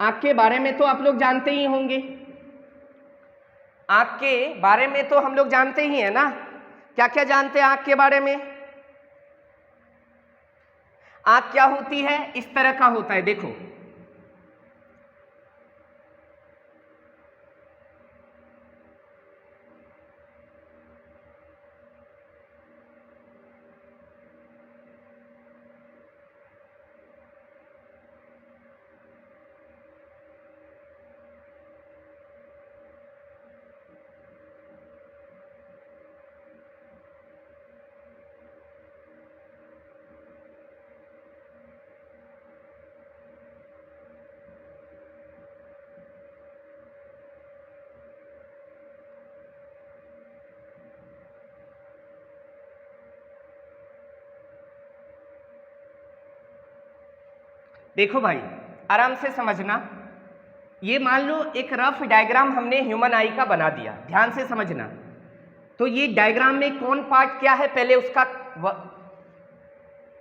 आंख के बारे में तो आप लोग जानते ही होंगे, आंख के बारे में तो हम लोग जानते ही हैं ना। क्या क्या जानते हैं आंख के बारे में, आंख क्या होती है, इस तरह का होता है, देखो देखो भाई, आराम से समझना। ये मान लो एक रफ डायग्राम हमने ह्यूमन आई का बना दिया, ध्यान से समझना। तो ये डायग्राम में कौन पार्ट क्या है, पहले उसका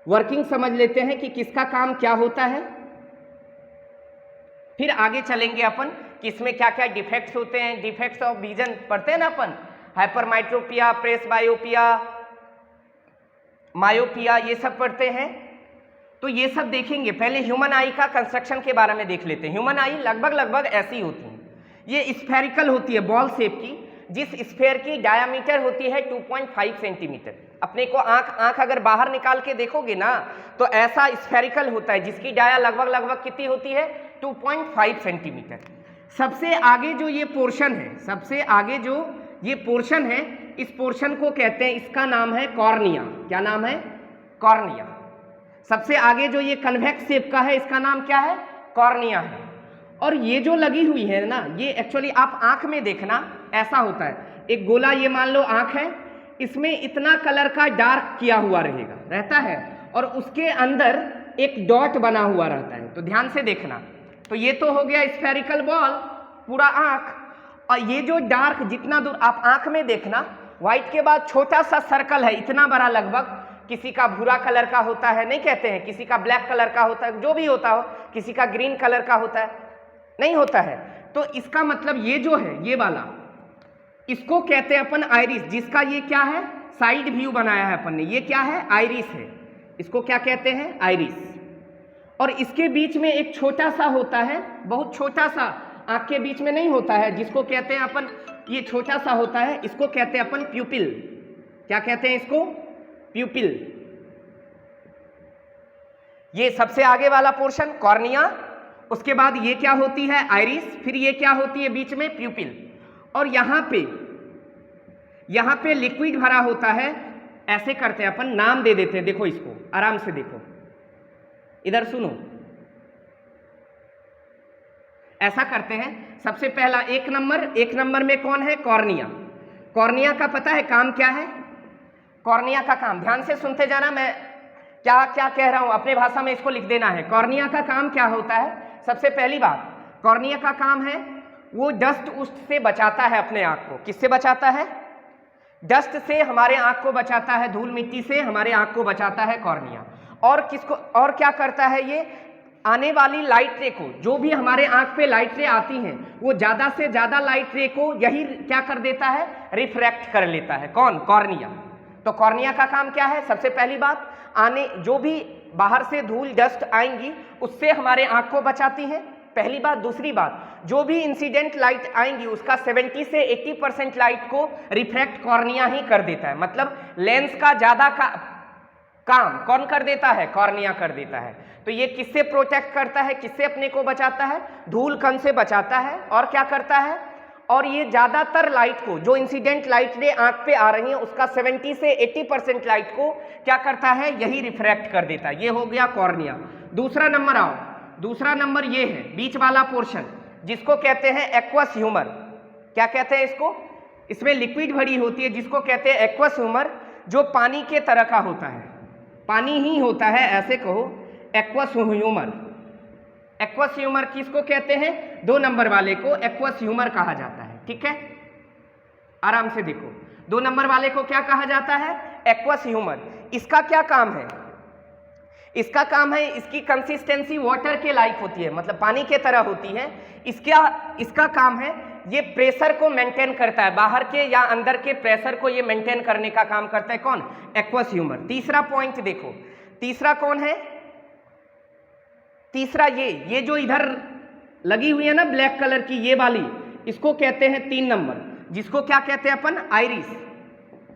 वर्किंग समझ लेते हैं कि किसका काम क्या होता है, फिर आगे चलेंगे अपन कि इसमें क्या क्या डिफेक्ट्स होते हैं। डिफेक्ट्स ऑफ विजन पढ़ते हैं ना अपन, हाइपरमाइट्रोपिया, प्रेस बायोपिया, मायोपिया, ये सब पढ़ते हैं। तो ये सब देखेंगे। पहले ह्यूमन आई का कंस्ट्रक्शन के बारे में देख लेते हैं। ह्यूमन आई लगभग ऐसी होती है, ये स्फेरिकल होती है, बॉल शेप की, जिस स्फेयर की डायामीटर होती है 2.5 सेंटीमीटर। अपने को आंख अगर बाहर निकाल के देखोगे ना तो ऐसा स्फेरिकल होता है जिसकी डाया लगभग कितनी होती है, 2.5 सेंटीमीटर। सबसे आगे जो ये पोर्शन है, सबसे आगे जो ये पोर्शन है, इस पोर्शन को कहते हैं, इसका नाम है कॉर्निया। क्या नाम है? कॉर्निया। सबसे आगे जो ये कन्वेक्स शेप का है, इसका नाम क्या है? कॉर्निया है। और ये जो लगी हुई है ना, ये एक्चुअली आप आंख में देखना ऐसा होता है, एक गोला, ये मान लो आंख है, इसमें इतना कलर का डार्क किया हुआ रहता है और उसके अंदर एक डॉट बना हुआ रहता है। तो ध्यान से देखना। तो ये तो हो गया स्फेरिकल बॉल, पूरा आंख, और ये जो डार्क, जितना दूर आप आंख में देखना, व्हाइट के बाद छोटा सा सर्कल है, इतना बड़ा लगभग, किसी का भूरा कलर का होता है, नहीं कहते हैं, किसी का ब्लैक कलर का होता है, जो भी होता हो, किसी का ग्रीन कलर का होता है, नहीं होता है। तो इसका मतलब ये जो है, ये वाला, इसको कहते हैं अपन आइरिस, जिसका ये क्या है, साइड व्यू बनाया है अपन ने, ये क्या है, आइरिस है। इसको क्या कहते हैं? आइरिस। और इसके बीच में एक छोटा सा होता है, बहुत छोटा सा, आंख के बीच में नहीं होता है, जिसको कहते हैं अपन, ये छोटा सा होता है, इसको कहते हैं अपन प्यूपिल। क्या कहते हैं इसको? प्यूपिल। ये सबसे आगे वाला पोर्शन कॉर्निया, उसके बाद ये क्या होती है, आइरिस, फिर ये क्या होती है बीच में, प्यूपिल। और यहाँ पे लिक्विड भरा होता है। ऐसे करते हैं अपन, नाम दे देते हैं, देखो इसको आराम से देखो, इधर सुनो, ऐसा करते हैं। सबसे पहला एक नंबर में कौन है? कॉर्निया। कॉर्निया का पता है काम क्या है? कॉर्निया का काम, ध्यान से सुनते जाना, मैं क्या क्या कह रहा हूं अपने भाषा में इसको लिख देना है। कॉर्निया का काम क्या होता है? सबसे पहली बात, कॉर्निया का काम है वो डस्ट उस्ट से बचाता है अपने आंख को। किससे बचाता है? डस्ट से हमारे आंख को बचाता है, धूल मिट्टी से हमारे आंख को बचाता है कॉर्निया। और किसको, और क्या करता है ये? आने वाली लाइट रे को, जो भी हमारे आंख पे लाइट रे आती हैं, वो ज़्यादा से ज़्यादा लाइट रे को यही क्या कर देता है? रिफ्रैक्ट कर लेता है। कौन? कॉर्निया। तो कॉर्निया का काम क्या है? सबसे पहली बात, आने जो भी बाहर से धूल डस्ट आएंगी उससे हमारे आंख को बचाती है, पहली बात। दूसरी बात, जो भी इंसिडेंट लाइट आएंगी उसका 70 से 80% लाइट को रिफ्रैक्ट कॉर्निया ही कर देता है। मतलब लेंस का ज़्यादा काम कौन कर देता है? कॉर्निया कर देता है। तो ये किससे प्रोटेक्ट करता है, किससे अपने को बचाता है? धूल कण से बचाता है। और क्या करता है? और ये ज़्यादातर लाइट को, जो इंसिडेंट लाइट रे आंख पे आ रही है, उसका 70 से 80% लाइट को क्या करता है? यही रिफ्रैक्ट कर देता है। ये हो गया कॉर्निया। दूसरा नंबर आओ, दूसरा नंबर ये है बीच वाला पोर्शन, जिसको कहते हैं एक्वस ह्यूमर। क्या कहते हैं इसको? इसमें लिक्विड भरी होती है, जिसको कहते हैं एक्वस ह्यूमर, जो पानी के तरह का होता है, पानी ही होता है, ऐसे कहो, एक्वस ह्यूमर। एक्वस ह्यूमर किसको कहते हैं? 2 नंबर वाले को एक्वस ह्यूमर कहा जाता है। ठीक है, आराम से देखो, 2 नंबर वाले को क्या कहा जाता है? Aqueous humour. इसका क्या काम है? इसका काम है, इसकी कंसिस्टेंसी वाटर के लाइक होती है, मतलब पानी के तरह होती है। इसका काम है, ये प्रेशर को मेंटेन करता है, बाहर के या अंदर के प्रेशर को ये मेंटेन करने का काम करता है। कौन? Aqueous humour. तीसरा पॉइंट देखो, तीसरा कौन है? तीसरा ये जो इधर लगी हुई है ना ब्लैक कलर की, ये वाली, इसको कहते हैं 3 नंबर, जिसको क्या कहते हैं अपन? आइरिस।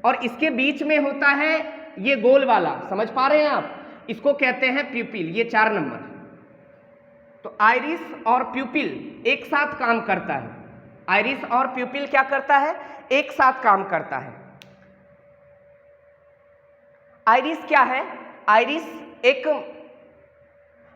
और इसके बीच में होता है ये गोल वाला, समझ पा रहे हैं आप? इसको कहते हैं प्यूपिल। ये 4 नंबर। तो आइरिस और प्यूपिल एक साथ काम करता है। आइरिस और प्यूपिल क्या करता है? एक साथ काम करता है। आइरिस क्या है? आइरिस एक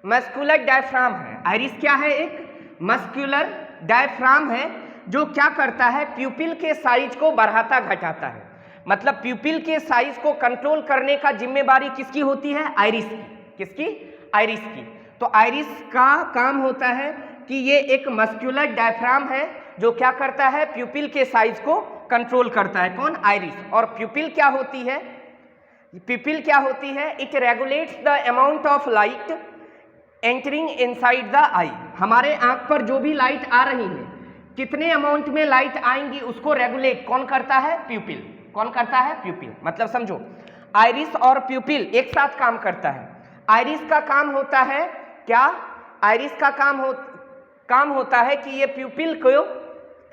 मस्कुलर डायफ्राम है। आइरिस क्या है? एक मस्कुलर डायफ्राम है, जो क्या करता है? प्यूपिल के साइज को बढ़ाता घटाता है। मतलब प्यूपिल के साइज को कंट्रोल करने का जिम्मेदारी किसकी होती है? आइरिस की। किसकी? आइरिस की। तो आइरिस का काम होता है कि ये एक मस्कुलर डायफ्राम है, जो क्या करता है? प्यूपिल के साइज को कंट्रोल करता है। कौन? आइरिस। और प्यूपिल क्या होती है? प्यूपिल क्या होती है? It regulates the amount of light entering inside the eye. हमारे आंख पर जो भी लाइट आ रही है, कितने अमाउंट में लाइट आएंगी उसको रेगुलेट कौन करता है? प्यूपिल। कौन करता है? प्यूपिल। मतलब समझो, आइरिस और प्यूपिल एक साथ काम करता है। आइरिस का काम होता है क्या? आइरिस का काम होता है कि ये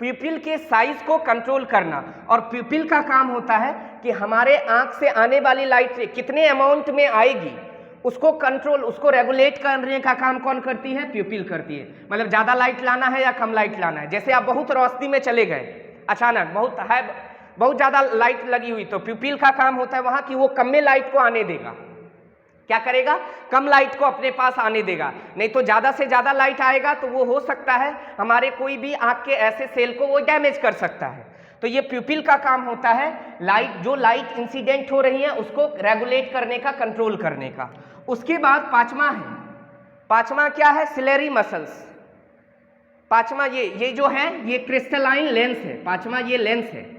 प्यूपिल के साइज को कंट्रोल करना, और प्यूपिल का काम होता है कि हमारे आंख से आने वाली लाइट कितने अमाउंट में आएगी उसको कंट्रोल, उसको रेगुलेट करने का काम कौन करती है? प्यूपिल करती है। मतलब ज़्यादा लाइट लाना है या कम लाइट लाना है। जैसे आप बहुत रोशनी में चले गए, अचानक बहुत ज़्यादा लाइट लगी हुई, तो प्यूपिल का काम होता है वहाँ कि वो कम में लाइट को आने देगा। क्या करेगा? कम लाइट को अपने पास आने देगा। नहीं तो ज़्यादा से ज़्यादा लाइट आएगा तो वो हो सकता है हमारे कोई भी आँख के ऐसे सेल को वो डैमेज कर सकता है। तो ये प्यूपिल का काम होता है जो लाइट इंसिडेंट हो रही है उसको रेगुलेट करने का, कंट्रोल करने का। उसके बाद पांचवा क्या है? Ciliary muscles. पांचवा ये जो है ये क्रिस्टलाइन लेंस है। पांचवा ये लेंस है।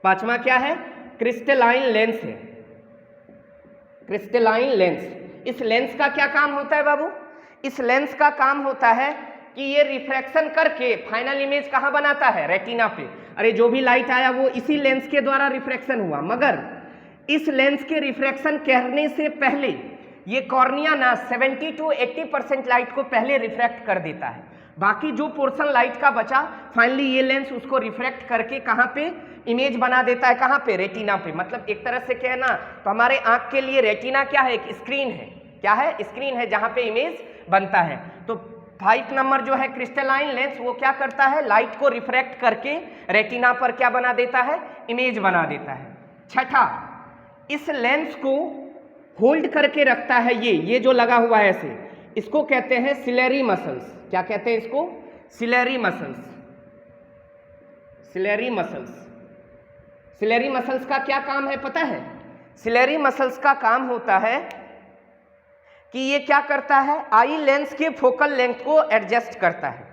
पांचवा क्या है? क्रिस्टलाइन लेंस है। Crystalline lens. इस लेंस का क्या काम होता है बाबू? इस लेंस का काम होता है कि ये रिफ्रैक्शन करके फाइनल इमेज कहाँ बनाता है? रेटिना पे। अरे जो भी लाइट आया वो इसी लेंस के द्वारा रिफ्रैक्शन हुआ, मगर इस लेंस के रिफ्रैक्शन करने से पहले ये कॉर्निया ना 70 to 80% लाइट को पहले रिफ्रैक्ट कर देता है। बाकी जो पोर्शन लाइट का बचा, फाइनली ये लेंस उसको रिफ्रैक्ट करके कहाँ पे इमेज बना देता है? कहाँ पे? रेटिना पे। मतलब एक तरह से कहना तो हमारे आंख के लिए रेटिना क्या है? एक स्क्रीन है। क्या है? स्क्रीन है जहाँ पे इमेज बनता है। तो 5 नंबर जो है क्रिस्टलाइन लेंस, वो क्या करता है? लाइट को रिफ्रैक्ट करके रेटिना पर क्या बना देता है? इमेज बना देता है। छठा, इस लेंस को होल्ड करके रखता है ये जो लगा हुआ है ऐसे, इसको कहते हैं सिलेरी मसल्स। क्या कहते हैं इसको? Ciliary muscles. Ciliary muscles. Ciliary muscles का क्या काम है पता है? सिलेरी मसल्स का काम होता है कि ये क्या करता है? आई लेंस के फोकल लेंथ को एडजस्ट करता है।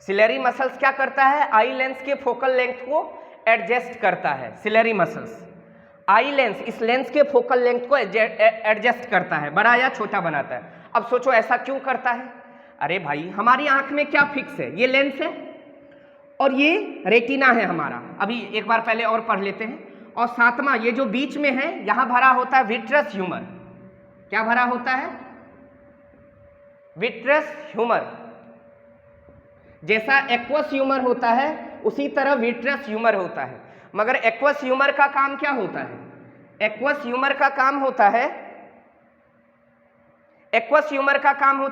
सिलेरी मसल्स क्या करता है? आई लेंस के फोकल लेंथ को एडजस्ट करता है। सिलेरी मसल्स आई लेंस, इस लेंस के फोकल लेंथ को एडजस्ट करता है, बड़ा या छोटा बनाता है। अब सोचो ऐसा क्यों करता है? अरे भाई हमारी आंख में क्या फिक्स है? ये लेंस है और ये रेटिना है हमारा। अभी एक बार पहले और पढ़ लेते हैं। और सातवां ये जो बीच में है यहां भरा होता है विट्रस ह्यूमर। क्या भरा होता है? Vitreous humour. जैसा एक्वस ह्यूमर होता है उसी तरह विट्रस ह्यूमर होता है। मगर एक्वस ह्यूमर का काम क्या होता है? एक्वस ह्यूमर का काम होता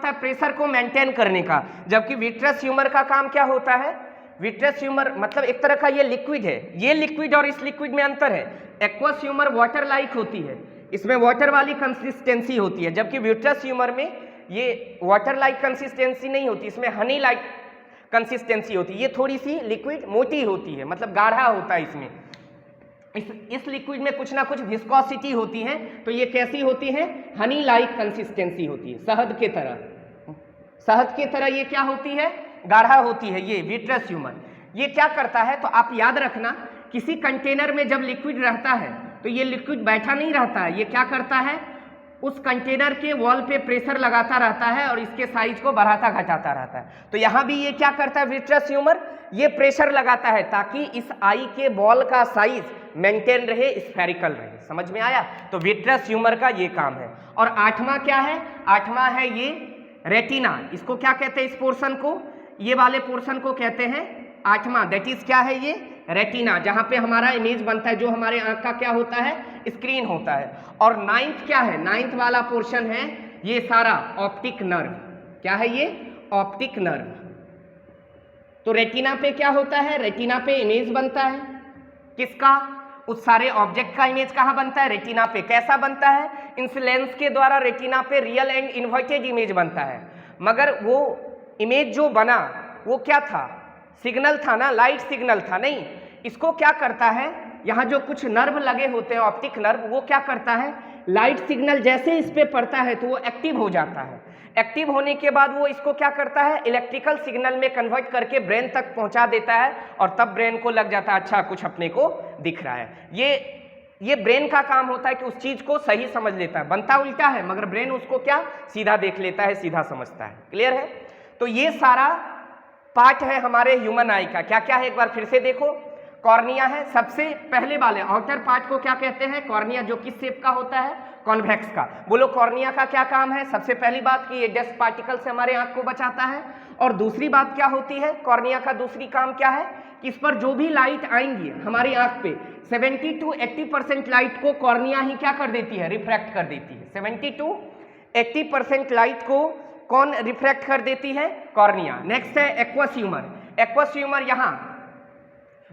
है प्रेशर को मेंटेन करने का, जबकि विट्रस ह्यूमर का काम क्या होता है? विट्रस ह्यूमर मतलब एक तरह का ये लिक्विड है। ये लिक्विड और इस लिक्विड में अंतर है। एक्वस ह्यूमर वाटर लाइक होती है, इसमें वाटर वाली कंसिस्टेंसी होती है, जबकि विट्रस ह्यूमर में ये वाटर लाइक कंसिस्टेंसी नहीं होती, इसमें हनी लाइक कंसिस्टेंसी होती है। ये थोड़ी सी लिक्विड मोटी होती है, मतलब गाढ़ा होता है। इसमें इस लिक्विड में कुछ ना कुछ विस्कोसिटी होती है, तो ये कैसी होती है? हनी लाइक कंसिस्टेंसी होती है, शहद के तरह ये क्या होती है? गाढ़ा होती है ये विट्रस ह्यूमर। ये क्या करता है? तो आप याद रखना, किसी कंटेनर में जब लिक्विड रहता है तो ये लिक्विड बैठा नहीं रहता है। ये क्या करता है? उस कंटेनर के वॉल पे प्रेशर लगाता रहता है और इसके साइज को बढ़ाता घटाता रहता है। तो यहाँ भी ये क्या करता है? विट्रस ह्यूमर ये प्रेशर लगाता है ताकि इस आई के बॉल का साइज मेंटेन रहे, स्फेरिकल रहे। समझ में आया? तो विट्रस ह्यूमर का ये काम है। और आठवां क्या है? आठवां है ये रेटिना। इसको क्या कहते हैं? इस पोर्शन को, ये वाले पोर्शन को कहते हैं आठवां। दैट इज क्या है? ये रेटिना, जहां पे हमारा इमेज बनता है, जो हमारे आंख का क्या होता है? स्क्रीन होता है। और नाइन्थ क्या है? नाइन्थ वाला पोर्शन है ये सारा ऑप्टिक नर्व। क्या है ये? Optic nerve. तो रेटिना पे क्या होता है? रेटिना पे इमेज बनता है। किसका? उस सारे ऑब्जेक्ट का इमेज कहाँ बनता है? रेटिना पे। कैसा बनता है? इन लेंस के द्वारा रेटिना पे रियल एंड इन्वर्टेड इमेज बनता है। मगर वो इमेज जो बना वो क्या था? सिग्नल था ना, लाइट सिग्नल था। नहीं, इसको क्या करता है? यहाँ जो कुछ नर्व लगे होते हैं ऑप्टिक नर्व, वो क्या करता है? लाइट सिग्नल जैसे इस पे पड़ता है तो वो एक्टिव हो जाता है। एक्टिव होने के बाद वो इसको क्या करता है? इलेक्ट्रिकल सिग्नल में कन्वर्ट करके ब्रेन तक पहुंचा देता है और तब ब्रेन को लग जाता है अच्छा कुछ अपने को दिख रहा है। ये ये ब्रेन का काम होता है कि उस चीज को सही समझ लेता है, बनता उल्टा है मगर ब्रेन उसको क्या सीधा देख लेता है, सीधा समझता है। क्लियर है? तो ये सारा पार्ट है हमारे ह्यूमन आई का। क्या क्या है एक बार फिर से देखो। कॉर्निया है, सबसे पहले वाले आउटर पार्ट को क्या कहते हैं? कॉर्निया, जो किस शेप का होता है? कॉन्वेक्स का। बोलो कॉर्निया का क्या काम है? सबसे पहली बात कि ये डस्ट पार्टिकल से हमारे आंख को बचाता है। और दूसरी बात क्या होती है कॉर्निया का? दूसरी काम क्या है कि इस पर जो भी लाइट आएंगी हमारी आंख पे 70 to 80% लाइट को कॉर्निया ही क्या कर देती है? रिफ्रैक्ट कर देती है। 70 to 80% लाइट को कौन रिफ्रैक्ट कर देती है? कॉर्निया। नेक्स्ट है एक्वस ह्यूमर। एक्वस ह्यूमर यहाँ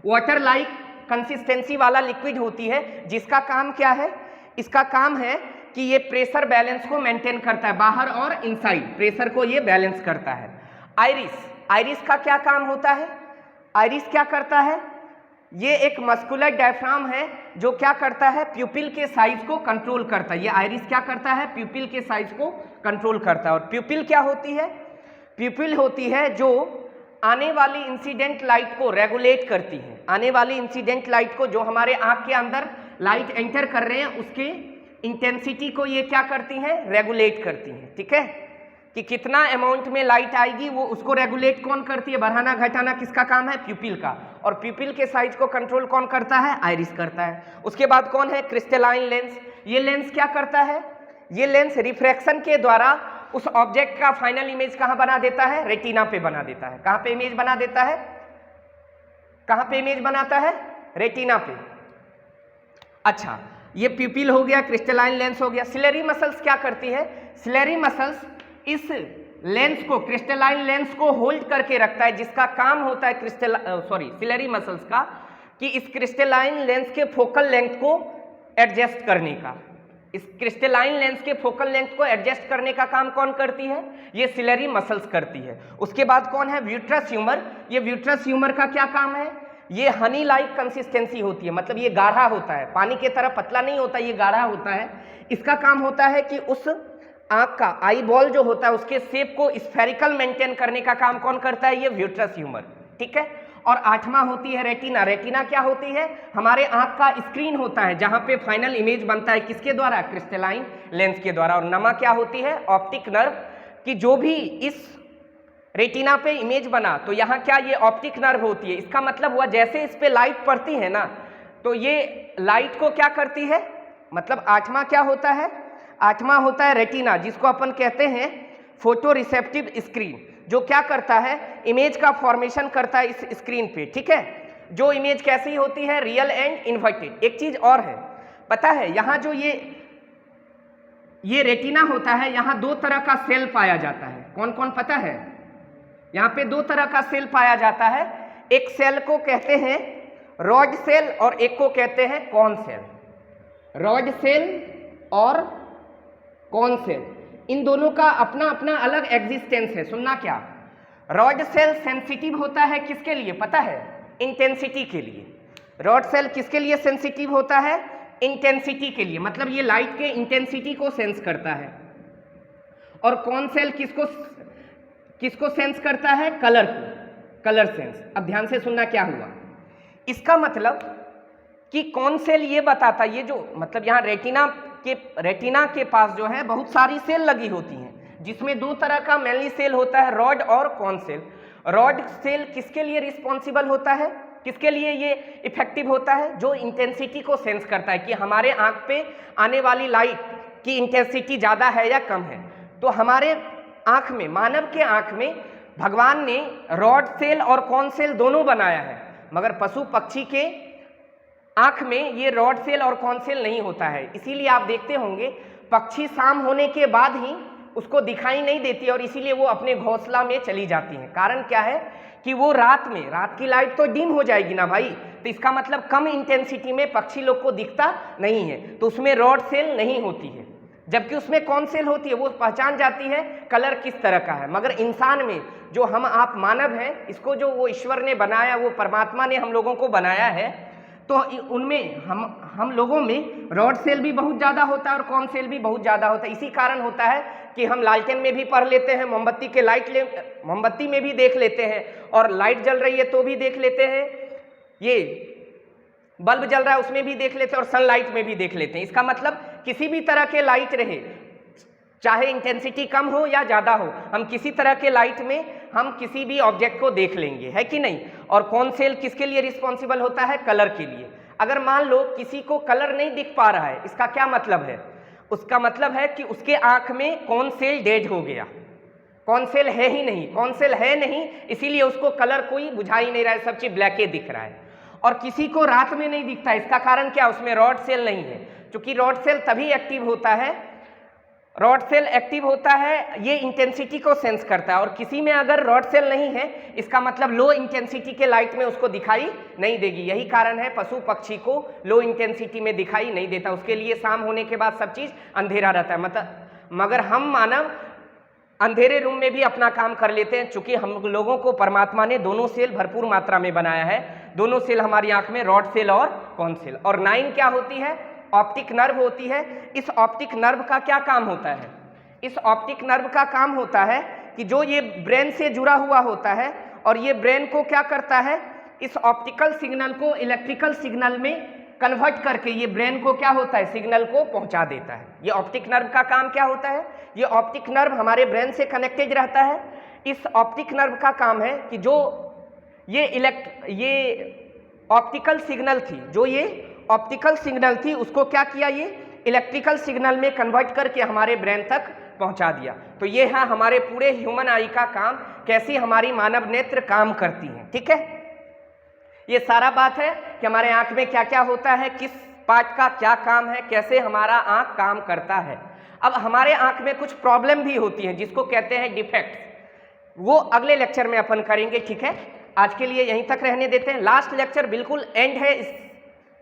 वाटर लाइक कंसिस्टेंसी वाला लिक्विड होती है, जिसका काम क्या है? इसका काम है कि ये प्रेशर बैलेंस को मेंटेन करता है, बाहर और इनसाइड प्रेशर को ये बैलेंस करता है। आइरिस, आइरिस का क्या काम होता है? आइरिस क्या करता है? ये एक मस्कुलर डायफ्राम है जो क्या करता है? प्यूपिल के साइज को कंट्रोल करता है। ये आइरिस क्या करता है? प्यूपिल के साइज को कंट्रोल करता है। और प्यूपिल क्या होती है? प्यूपिल होती है जो आने वाली इंसिडेंट लाइट को रेगुलेट करती है। आने वाली इंसिडेंट लाइट को, जो हमारे आंख के अंदर लाइट एंटर कर रहे हैं, उसके इंटेंसिटी को ये क्या करती हैं? रेगुलेट करती हैं। ठीक है, कि कितना अमाउंट में लाइट आएगी वो उसको रेगुलेट कौन करती है? बढ़ाना घटाना किसका काम है? प्यूपिल का। और प्यूपिल के साइज को कंट्रोल कौन करता है? आइरिस करता है। उसके बाद कौन है? Crystalline lens. ये लेंस क्या करता है? ये लेंस रिफ्रैक्शन के द्वारा उस ऑब्जेक्ट का फाइनल इमेज कहां बना देता है? रेटिना पे बना देता है। कहां पे इमेज बना देता है? कहां पे इमेज बनाता है? रेटिना पे। अच्छा, ये प्यूपिल हो गया, क्रिस्टलाइन लेंस हो गया। सिलेरी मसल्स क्या करती है? सिलेरी मसल्स इस लेंस को, क्रिस्टलाइन लेंस को होल्ड करके रखता है, जिसका काम होता है सिलेरी मसल्स का कि इस क्रिस्टलाइन लेंस के फोकल लेंथ को एडजस्ट करने का। इस क्रिस्टलाइन लेंस के फोकल लेंथ को एडजस्ट करने का काम कौन करती है? ये सिलेरी मसल्स करती है। उसके बाद कौन है? व्यूट्रस ह्यूमर। ये व्यूट्रस ह्यूमर का क्या काम है? ये हनी लाइक कंसिस्टेंसी होती है, मतलब ये गाढ़ा होता है, पानी की तरह पतला नहीं होता, ये गाढ़ा होता है। इसका काम होता है कि उस आंख का आई बॉल जो होता है उसके शेप को स्फेरिकल मेंटेन करने का काम कौन करता है? ये व्यूट्रस ह्यूमर। ठीक है। और आठवां होती है रेटिना। रेटिना क्या होती है? हमारे आंख का स्क्रीन होता है जहां पे फाइनल इमेज बनता है, किसके द्वारा? क्रिस्टलाइन लेंस के द्वारा। और नमा क्या होती है? ऑप्टिक नर्व, कि जो भी इस रेटिना पे इमेज बना तो यहाँ क्या ये ऑप्टिक नर्व होती है। इसका मतलब हुआ जैसे इस पे लाइट पड़ती है ना, तो ये लाइट को क्या करती है? मतलब आठवां क्या होता है? आठवां होता है रेटिना, जिसको अपन कहते हैं फोटो रिसेप्टिव स्क्रीन, जो क्या करता है? इमेज का फॉर्मेशन करता है इस स्क्रीन पे। ठीक है, जो इमेज कैसी होती है? Real and inverted. एक चीज और है, पता है यहाँ जो ये रेटिना होता है, यहाँ दो तरह का सेल पाया जाता है। कौन कौन पता है? यहाँ पे दो तरह का सेल पाया जाता है। एक सेल को कहते हैं रॉड सेल और एक को कहते हैं कॉन सेल। रॉड सेल और कॉन सेल, इन दोनों का अपना अपना अलग एग्जिस्टेंस है। सुनना क्या? रॉड सेल सेंसिटिव होता है किसके लिए पता है? इंटेंसिटी के लिए। रॉड सेल किसके लिए सेंसिटिव होता है? इंटेंसिटी के लिए, मतलब ये लाइट के इंटेंसिटी को सेंस करता है। और कौन सेल किसको सेंस करता है? कलर को, कलर सेंस। अब ध्यान से सुनना क्या हुआ। इसका मतलब कि कौन सेल ये बताता, ये जो मतलब यहाँ रेटिना के पास जो है बहुत सारी सेल लगी होती हैं, जिसमें दो तरह का मेनली सेल होता है, रॉड और कॉन सेल। रॉड सेल किसके लिए रिस्पॉन्सिबल होता है? किसके लिए ये इफेक्टिव होता है? जो इंटेंसिटी को सेंस करता है कि हमारे आंख पे आने वाली लाइट की इंटेंसिटी ज़्यादा है या कम है। तो हमारे आंख में, मानव के आंख में भगवान ने रॉड सेल और कॉन सेल दोनों बनाया है, मगर पशु पक्षी के आंख में ये रॉड सेल और कॉन सेल नहीं होता है। इसीलिए आप देखते होंगे पक्षी शाम होने के बाद ही उसको दिखाई नहीं देती और इसीलिए वो अपने घोंसला में चली जाती हैं। कारण क्या है कि वो रात की लाइट तो डिम हो जाएगी ना भाई, तो इसका मतलब कम इंटेंसिटी में पक्षी लोग को दिखता नहीं है, तो उसमें रॉड सेल नहीं होती है। जबकि उसमें कौन सेल होती है, वो पहचान जाती है कलर किस तरह का है। मगर इंसान में, जो हम आप मानव हैं, इसको जो वो ईश्वर ने बनाया, वो परमात्मा ने हम लोगों को बनाया है, तो उनमें हम लोगों में रॉड सेल भी बहुत ज़्यादा होता है और कॉन सेल भी बहुत ज़्यादा होता है। इसी कारण होता है कि हम लालटेन में भी पढ़ लेते हैं, मोमबत्ती में भी देख लेते हैं, और लाइट जल रही है तो भी देख लेते हैं। ये बल्ब जल रहा है उसमें भी देख लेते हैं और सनलाइट में भी देख लेते हैं। इसका मतलब किसी भी तरह के लाइट रहे, चाहे इंटेंसिटी कम हो या ज़्यादा हो, हम किसी तरह के लाइट में हम किसी भी ऑब्जेक्ट को देख लेंगे, है कि नहीं। और कौन सेल किसके लिए रिस्पॉन्सिबल होता है? कलर के लिए। अगर मान लो किसी को कलर नहीं दिख पा रहा है, इसका क्या मतलब है? उसका मतलब है कि उसके आंख में कौन सेल डेड हो गया, कौन सेल है ही नहीं, कौन सेल है नहीं, इसीलिए उसको कलर कोई बुझा ही नहीं रहा है, सब चीज ब्लैक ही दिख रहा है। और किसी को रात में नहीं दिखता, इसका कारण क्या? उसमें रॉड सेल नहीं है, क्योंकि रॉड सेल तभी एक्टिव होता है, रॉड सेल एक्टिव होता है, ये इंटेंसिटी को सेंस करता है। और किसी में अगर रॉड सेल नहीं है, इसका मतलब लो इंटेंसिटी के लाइट में उसको दिखाई नहीं देगी। यही कारण है पशु पक्षी को लो इंटेंसिटी में दिखाई नहीं देता, उसके लिए शाम होने के बाद सब चीज अंधेरा रहता है। मतलब मगर हम मानव अंधेरे रूम में भी अपना काम कर लेते हैं, चूंकि हम लोगों को परमात्मा ने दोनों सेल भरपूर मात्रा में बनाया है। दोनों सेल हमारी आंख में, रॉड सेल और कौन सेल। और 9 क्या होती है? ऑप्टिक नर्व होती है। इस ऑप्टिक नर्व का क्या काम होता है? इस ऑप्टिक नर्व का काम होता है कि जो ये ब्रेन से जुड़ा हुआ होता है और ये ब्रेन को क्या करता है, इस ऑप्टिकल सिग्नल को इलेक्ट्रिकल सिग्नल में कन्वर्ट करके ये ब्रेन को क्या होता है, सिग्नल को पहुंचा देता है। ये ऑप्टिक नर्व का काम क्या होता है? ये ऑप्टिक नर्व हमारे ब्रेन से कनेक्टेड रहता है। इस ऑप्टिक नर्व का काम है कि जो ये ऑप्टिकल सिग्नल थी, जो ये ऑप्टिकल सिग्नल थी, उसको क्या किया, ये इलेक्ट्रिकल सिग्नल में कन्वर्ट करके हमारे ब्रेन तक पहुंचा दिया। तो ये है हमारे पूरे ह्यूमन आई का काम, कैसी हमारी मानव नेत्र काम करती हैं। ठीक है, ये सारा बात है कि हमारे आंख में क्या क्या होता है, किस पार्ट का क्या काम है, कैसे हमारा आंख काम करता है। अब हमारे आंख में कुछ प्रॉब्लम भी होती हैं जिसको कहते हैं डिफेक्ट्स, वो अगले लेक्चर में अपन करेंगे। ठीक है, आज के लिए यहीं तक रहने देते हैं। लास्ट लेक्चर बिल्कुल एंड है इस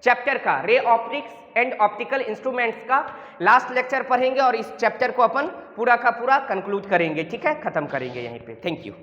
चैप्टर का, ray optics and optical instruments का लास्ट लेक्चर पढ़ेंगे और इस चैप्टर को अपन पूरा का पूरा कंक्लूड करेंगे। ठीक है, खत्म करेंगे यहीं पे। Thank you.